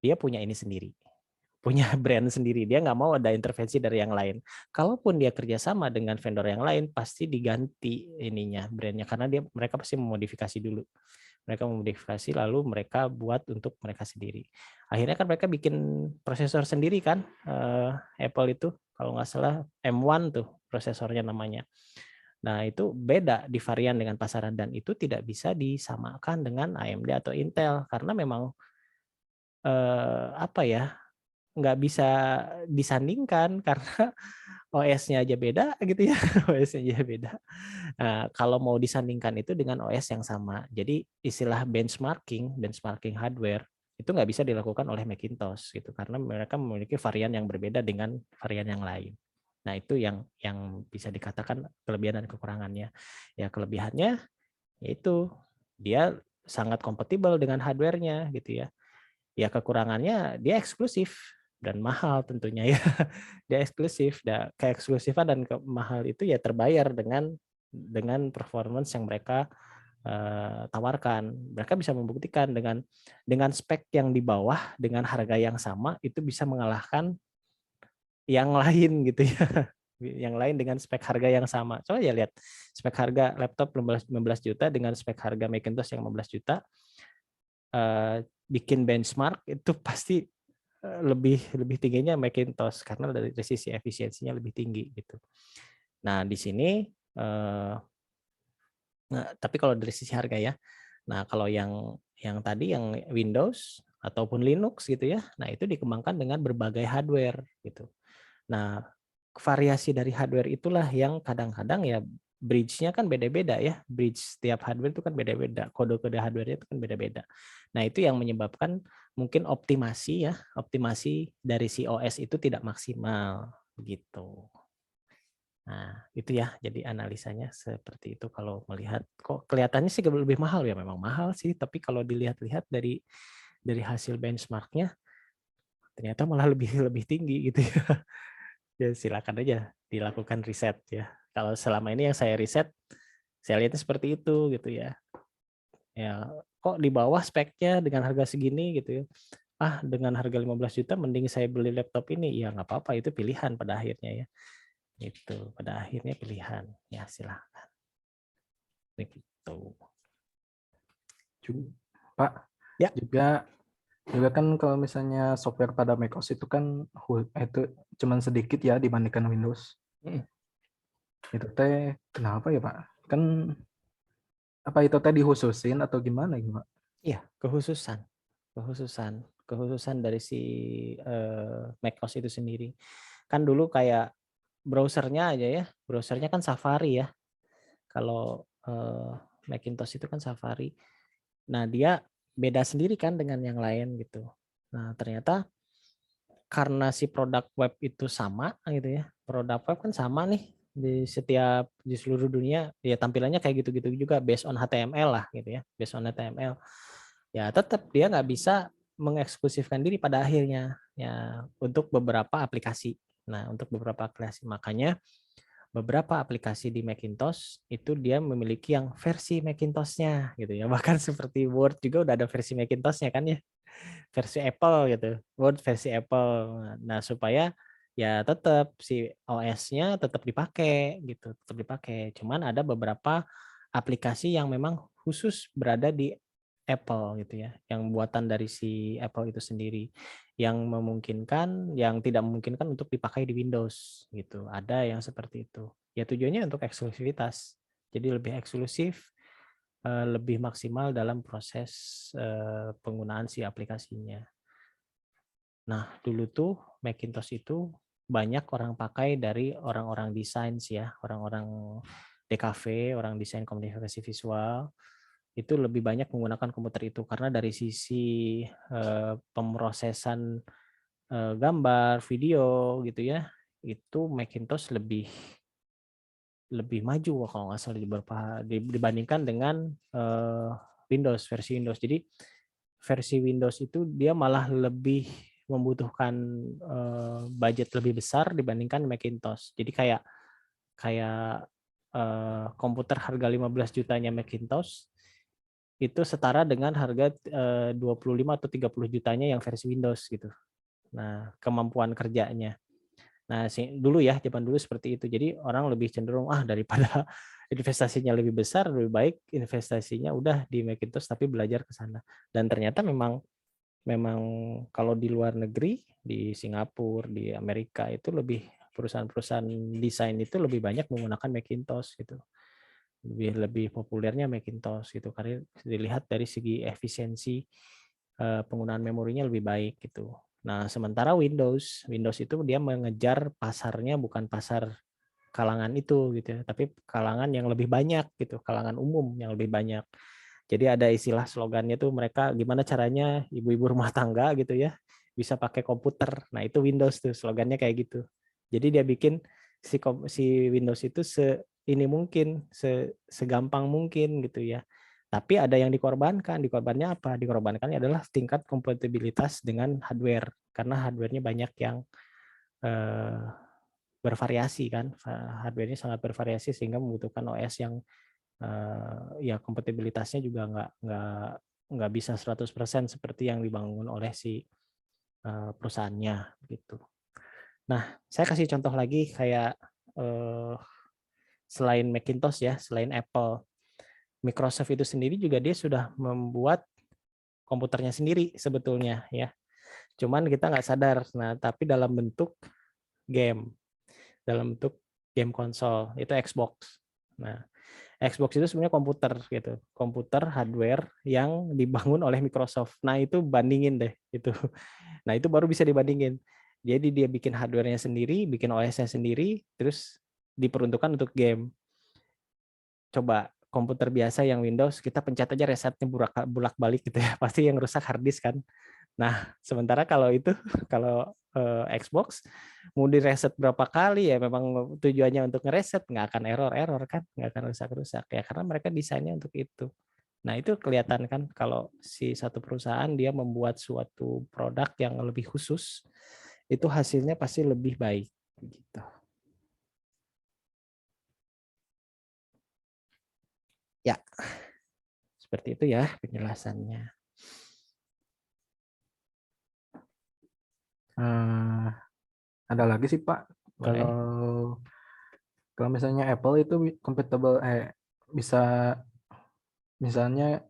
dia punya ini sendiri, punya brand sendiri, dia nggak mau ada intervensi dari yang lain. Kalaupun dia kerjasama dengan vendor yang lain, pasti diganti ininya brandnya karena mereka pasti memodifikasi dulu Mereka memodifikasi lalu mereka buat untuk mereka sendiri. Akhirnya kan mereka bikin prosesor sendiri kan, Apple itu kalau nggak salah M1 tuh prosesornya namanya. Nah itu beda di varian dengan pasaran dan itu tidak bisa disamakan dengan AMD atau Intel karena memang apa ya, nggak bisa disandingkan karena OS-nya aja beda gitu ya, OS-nya aja beda. Nah, kalau mau disandingkan itu dengan OS yang sama. Jadi istilah benchmarking hardware itu nggak bisa dilakukan oleh Macintosh gitu karena mereka memiliki varian yang berbeda dengan varian yang lain. Nah, itu yang bisa dikatakan kelebihan dan kekurangannya. Ya, kelebihannya yaitu dia sangat kompatibel dengan hardware-nya gitu ya. Ya kekurangannya dia eksklusif dan mahal tentunya ya. Dia eksklusif, keeksklusifan dan mahal itu ya terbayar dengan performance yang mereka tawarkan. Mereka bisa membuktikan dengan spek yang di bawah dengan harga yang sama itu bisa mengalahkan yang lain gitu ya. Yang lain dengan spek harga yang sama. Coba ya lihat spek harga laptop 15 juta dengan spek harga Macintosh yang 15 juta. Bikin benchmark itu pasti lebih tingginya Macintosh karena dari sisi efisiensinya lebih tinggi gitu. Nah di sini, tapi kalau dari sisi harga ya, nah kalau yang tadi yang Windows ataupun Linux gitu ya, nah itu dikembangkan dengan berbagai hardware gitu. Nah variasi dari hardware itulah yang kadang-kadang ya bridge-nya kan beda-beda ya. Bridge setiap hardware itu kan beda-beda. Kode-kode hardware-nya itu kan beda-beda. Nah, itu yang menyebabkan mungkin optimasi dari si OS itu tidak maksimal begitu. Nah, itu ya. Jadi analisanya seperti itu kalau melihat kok kelihatannya sih lebih mahal ya, memang mahal sih, tapi kalau dilihat-lihat dari hasil benchmark-nya ternyata malah lebih tinggi gitu ya. Ya silakan aja dilakukan riset ya. Kalau selama ini yang saya riset, saya lihatnya seperti itu gitu ya. Ya kok di bawah speknya dengan harga segini gitu ya. Dengan harga 15 juta mending saya beli laptop ini. Ya nggak apa-apa, itu pilihan pada akhirnya ya. Itu pada akhirnya pilihan. Ya silakan. Begitu. Pak, Ya. juga kan kalau misalnya software pada macOS itu kan itu cuman sedikit ya dibandingkan Windows. Itu teh kenapa ya Pak? Kan apa itu teh dikhususin atau gimana gitu Pak? Iya, khususan dari si macOS itu sendiri. Kan dulu kayak browsernya aja ya, browsernya kan Safari ya. Kalau Macintosh itu kan Safari. Nah, dia beda sendiri kan dengan yang lain gitu. Nah, ternyata karena si produk web itu sama gitu ya. Produk web kan sama nih di seluruh dunia ya, tampilannya kayak gitu-gitu juga based on HTML lah gitu ya. Based on HTML. Ya, tetap dia nggak bisa mengeksklusifkan diri pada akhirnya ya untuk beberapa aplikasi. Nah, untuk beberapa aplikasi makanya beberapa aplikasi di Macintosh itu dia memiliki yang versi Macintosh-nya gitu ya. Bahkan seperti Word juga udah ada versi Macintosh-nya kan ya. Versi Apple gitu. Word versi Apple. Nah, supaya ya tetap si OS-nya tetap dipakai gitu, tetap dipakai. Cuman ada beberapa aplikasi yang memang khusus berada di Apple gitu ya, yang buatan dari si Apple itu sendiri, yang tidak memungkinkan untuk dipakai di Windows gitu. Ada yang seperti itu. Ya tujuannya untuk eksklusivitas. Jadi lebih eksklusif, lebih maksimal dalam proses penggunaan si aplikasinya. Nah, dulu tuh Macintosh itu banyak orang pakai dari orang-orang desain sih ya, orang-orang DKV, orang desain komunikasi visual. Itu lebih banyak menggunakan komputer itu karena dari sisi pemrosesan gambar, video gitu ya, itu Macintosh lebih maju kalau nggak salah dibandingkan dengan versi Windows. Jadi versi Windows itu dia malah lebih membutuhkan budget lebih besar dibandingkan Macintosh. Jadi kayak komputer harga 15 jutanya Macintosh itu setara dengan harga 25 atau 30 jutanya yang versi Windows gitu. Nah, kemampuan kerjanya. Nah, dulu ya, zaman dulu seperti itu. Jadi orang lebih cenderung daripada investasinya lebih besar, lebih baik investasinya udah di Macintosh tapi belajar ke sana. Dan ternyata memang kalau di luar negeri, di Singapura, di Amerika itu lebih perusahaan-perusahaan desain itu lebih banyak menggunakan Macintosh gitu. Lebih populernya Macintosh gitu karena dilihat dari segi efisiensi penggunaan memorinya lebih baik gitu. Nah, sementara Windows itu dia mengejar pasarnya bukan pasar kalangan itu gitu ya, tapi kalangan yang lebih banyak gitu, kalangan umum yang lebih banyak. Jadi ada istilah slogannya tuh mereka gimana caranya ibu-ibu rumah tangga gitu ya bisa pakai komputer. Nah, itu Windows tuh slogannya kayak gitu. Jadi dia bikin si Windows itu ini mungkin segampang mungkin gitu ya. Tapi ada yang dikorbankan. Dikorbannya apa? Dikorbankannya adalah tingkat kompatibilitas dengan hardware karena hardware-nya banyak yang bervariasi kan. Hardware-nya sangat bervariasi sehingga membutuhkan OS yang ya kompatibilitasnya juga nggak bisa 100% seperti yang dibangun oleh si perusahaannya gitu. Nah, saya kasih contoh lagi kayak selain Macintosh ya, selain Apple, Microsoft itu sendiri juga dia sudah membuat komputernya sendiri sebetulnya ya. Cuman kita nggak sadar. Nah, tapi dalam bentuk game, dalam bentuk game konsol itu Xbox. Nah, Xbox itu sebenarnya komputer gitu, komputer hardware yang dibangun oleh Microsoft. Nah, itu bandingin deh itu. Nah, itu baru bisa dibandingin. Jadi dia bikin hardware-nya sendiri, bikin OS-nya sendiri, terus diperuntukkan untuk game. Coba komputer biasa yang Windows, kita pencet aja resetnya bolak-balik gitu ya. Pasti yang rusak hard disk kan. Nah, sementara kalau kalau Xbox mau direset berapa kali ya memang tujuannya untuk ngereset, nggak akan error kan, nggak akan rusak-rusak ya karena mereka desainnya untuk itu. Nah, itu kelihatan kan kalau si satu perusahaan dia membuat suatu produk yang lebih khusus, itu hasilnya pasti lebih baik gitu. Ya, seperti itu ya penjelasannya. Ada lagi sih Pak, Boleh. kalau misalnya Apple itu compatible bisa misalnya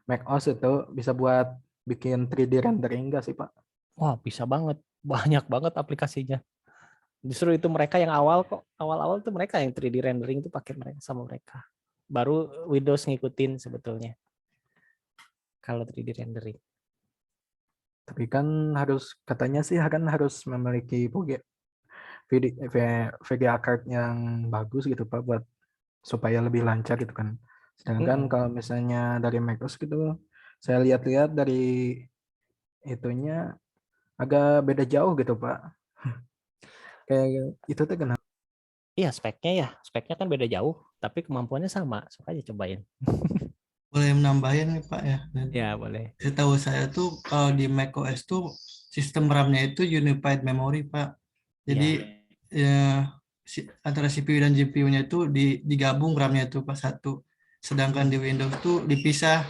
macOS itu bisa buat bikin 3D rendering enggak sih Pak? Wah, bisa banget. Banyak banget aplikasinya. Justru itu mereka yang awal-awal tuh mereka yang 3D rendering itu pakai sama mereka. Baru Windows ngikutin sebetulnya. Kalau 3D rendering. Tapi kan katanya sih harus memiliki VGA card yang bagus gitu Pak buat supaya lebih lancar gitu kan. Sedangkan kalau misalnya dari macOS gitu, saya lihat-lihat dari itunya agak beda jauh gitu Pak. Kayak itu tuh kenapa? Iya, speknya kan beda jauh, tapi kemampuannya sama. Sok aja cobain. Boleh menambahin nih Pak ya. Ya, boleh. Setahu saya tuh kalau di macOS tuh sistem RAM-nya itu unified memory Pak. Jadi ya, antara CPU dan GPU-nya itu digabung RAM-nya itu pas satu. Sedangkan di Windows tuh dipisah,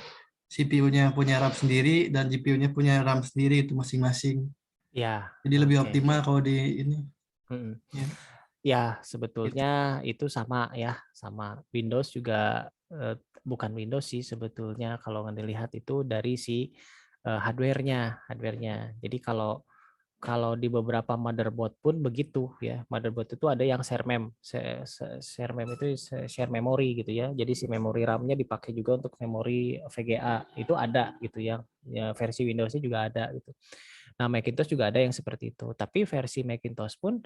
CPU-nya punya RAM sendiri dan GPU-nya punya RAM sendiri itu masing-masing. Ya. Jadi lebih Oke. optimal kalau di ini. Ya. Ya, sebetulnya itu sama ya, sama Windows juga bukan Windows sih sebetulnya kalau dilihat itu dari si hardware-nya. Jadi kalau di beberapa motherboard pun begitu ya. Motherboard itu ada yang share mem. Share mem itu share memory gitu ya. Jadi si memori RAM-nya dipakai juga untuk memori VGA. Itu ada gitu ya. Ya versi Windows-nya juga ada gitu. Nah, Macintosh juga ada yang seperti itu. Tapi versi Macintosh pun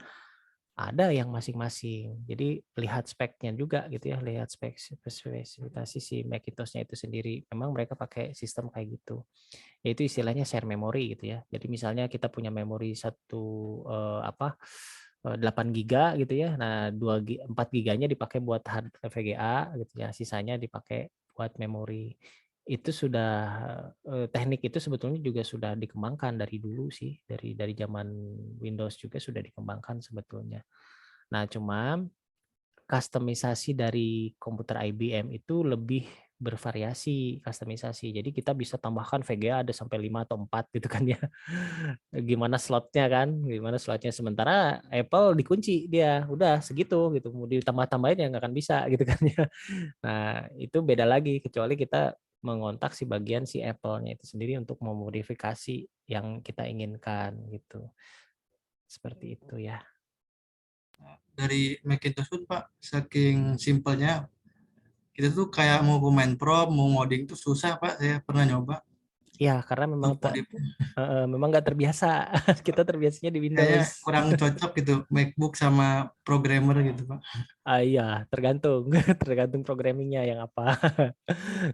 ada yang masing-masing. Jadi lihat speknya juga gitu ya, lihat spesifikasi si Macintosh-nya itu sendiri. Memang mereka pakai sistem kayak gitu. Yaitu istilahnya share memory gitu ya. Jadi misalnya kita punya memori 8 giga gitu ya. Nah, 4 giganya dipakai buat hard VGA gitu ya. Sisanya dipakai buat memori. Itu sudah teknik itu sebetulnya juga sudah dikembangkan dari dulu sih, dari zaman Windows juga sudah dikembangkan sebetulnya. Nah, cuma customisasi dari komputer IBM itu lebih bervariasi kustomisasi. Jadi kita bisa tambahkan VGA ada sampai 5 atau 4 gitu kan ya. Gimana slotnya kan? Gimana slotnya, sementara Apple dikunci dia. Udah segitu gitu. Mau ditambah-tambahin ya nggak akan bisa gitu kan ya. Nah, itu beda lagi kecuali kita mengontak si bagian si Apple-nya itu sendiri untuk memodifikasi yang kita inginkan gitu. Seperti itu ya. Dari Macintosh pun Pak, saking simpelnya kita tuh kayak mau main prop, mau modding tuh susah Pak. Saya pernah nyoba. Ya, karena memang Untuk modif memang nggak terbiasa. Kita terbiasanya di kayaknya Windows. kurang cocok gitu MacBook sama programmer gitu Pak. Iya, tergantung tergantung programmingnya yang apa.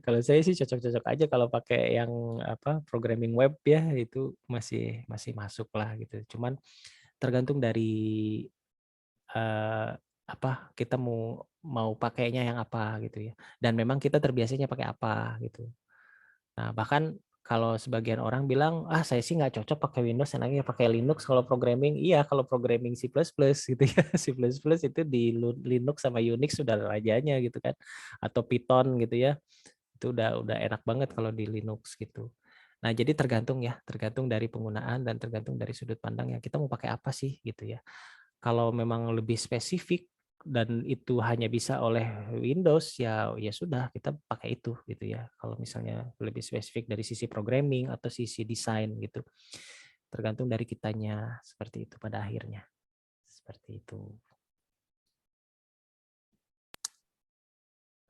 Kalau saya sih cocok-cocok aja kalau pakai yang apa programming web ya, itu masih masuk lah gitu. Cuman tergantung dari apa kita mau pakainya yang apa gitu ya. Dan memang kita terbiasanya pakai apa gitu. Nah, bahkan kalau sebagian orang bilang, saya sih nggak cocok pakai Windows, enaknya pakai Linux kalau programming. Iya, kalau programming C++ gitu ya. C++ itu di Linux sama Unix sudah rajanya gitu kan. Atau Python gitu ya. Itu udah enak banget kalau di Linux gitu. Nah, jadi tergantung dari penggunaan dan tergantung dari sudut pandang yang kita mau pakai apa sih gitu ya. Kalau memang lebih spesifik dan itu hanya bisa oleh Windows ya sudah kita pakai itu gitu ya. Kalau misalnya lebih spesifik dari sisi programming atau sisi desain gitu. Tergantung dari kitanya seperti itu pada akhirnya. Seperti itu.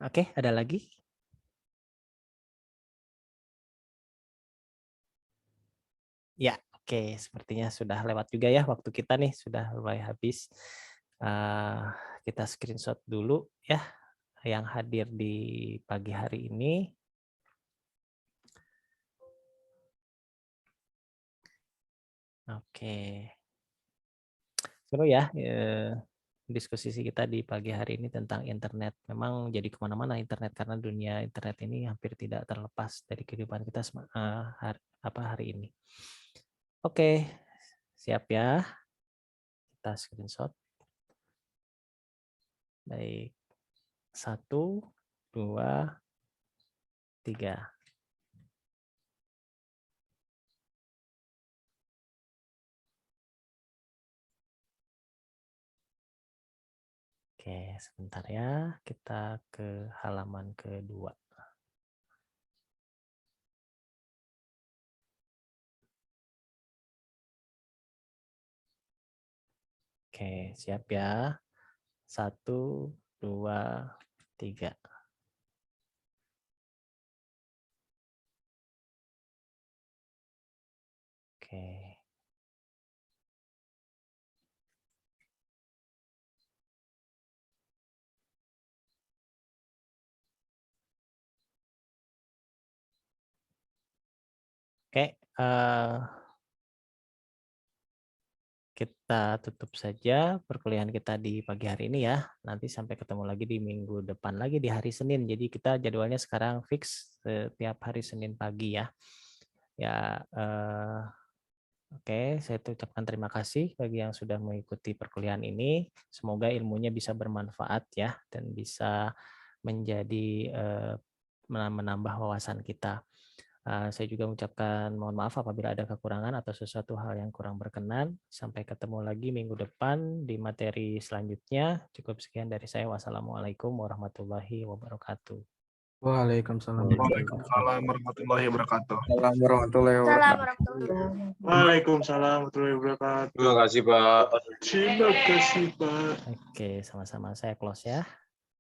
Oke, ada lagi? Ya, oke. Sepertinya sudah lewat juga ya waktu kita nih, sudah mulai habis. Kita screenshot dulu ya yang hadir di pagi hari ini. Oke. Seru ya diskusi kita di pagi hari ini tentang internet. Memang jadi kemana-mana internet karena dunia internet ini hampir tidak terlepas dari kehidupan kita hari ini. Oke, siap ya. Kita screenshot. Baik. 1, 2, 3. Oke, sebentar ya. Kita ke halaman kedua. Oke, siap ya. 1, 2, 3. Oke. Oke, kita tutup saja perkuliahan kita di pagi hari ini ya. Nanti sampai ketemu lagi di minggu depan lagi di hari Senin. Jadi kita jadwalnya sekarang fix setiap hari Senin pagi ya. Ya, oke, saya ucapkan terima kasih bagi yang sudah mengikuti perkuliahan ini. Semoga ilmunya bisa bermanfaat ya dan bisa menjadi menambah wawasan kita. Saya juga mengucapkan mohon maaf apabila ada kekurangan atau sesuatu hal yang kurang berkenan. Sampai ketemu lagi minggu depan di materi selanjutnya. Cukup sekian dari saya. Wassalamualaikum warahmatullahi wabarakatuh. Waalaikumsalam. Waalaikumsalam warahmatullahi wabarakatuh. Assalamualaikum warahmatullahi wabarakatuh. Waalaikumsalam warahmatullahi wabarakatuh. Terima kasih, Pak. Terima kasih, Pak. Oke, sama-sama. Saya close ya.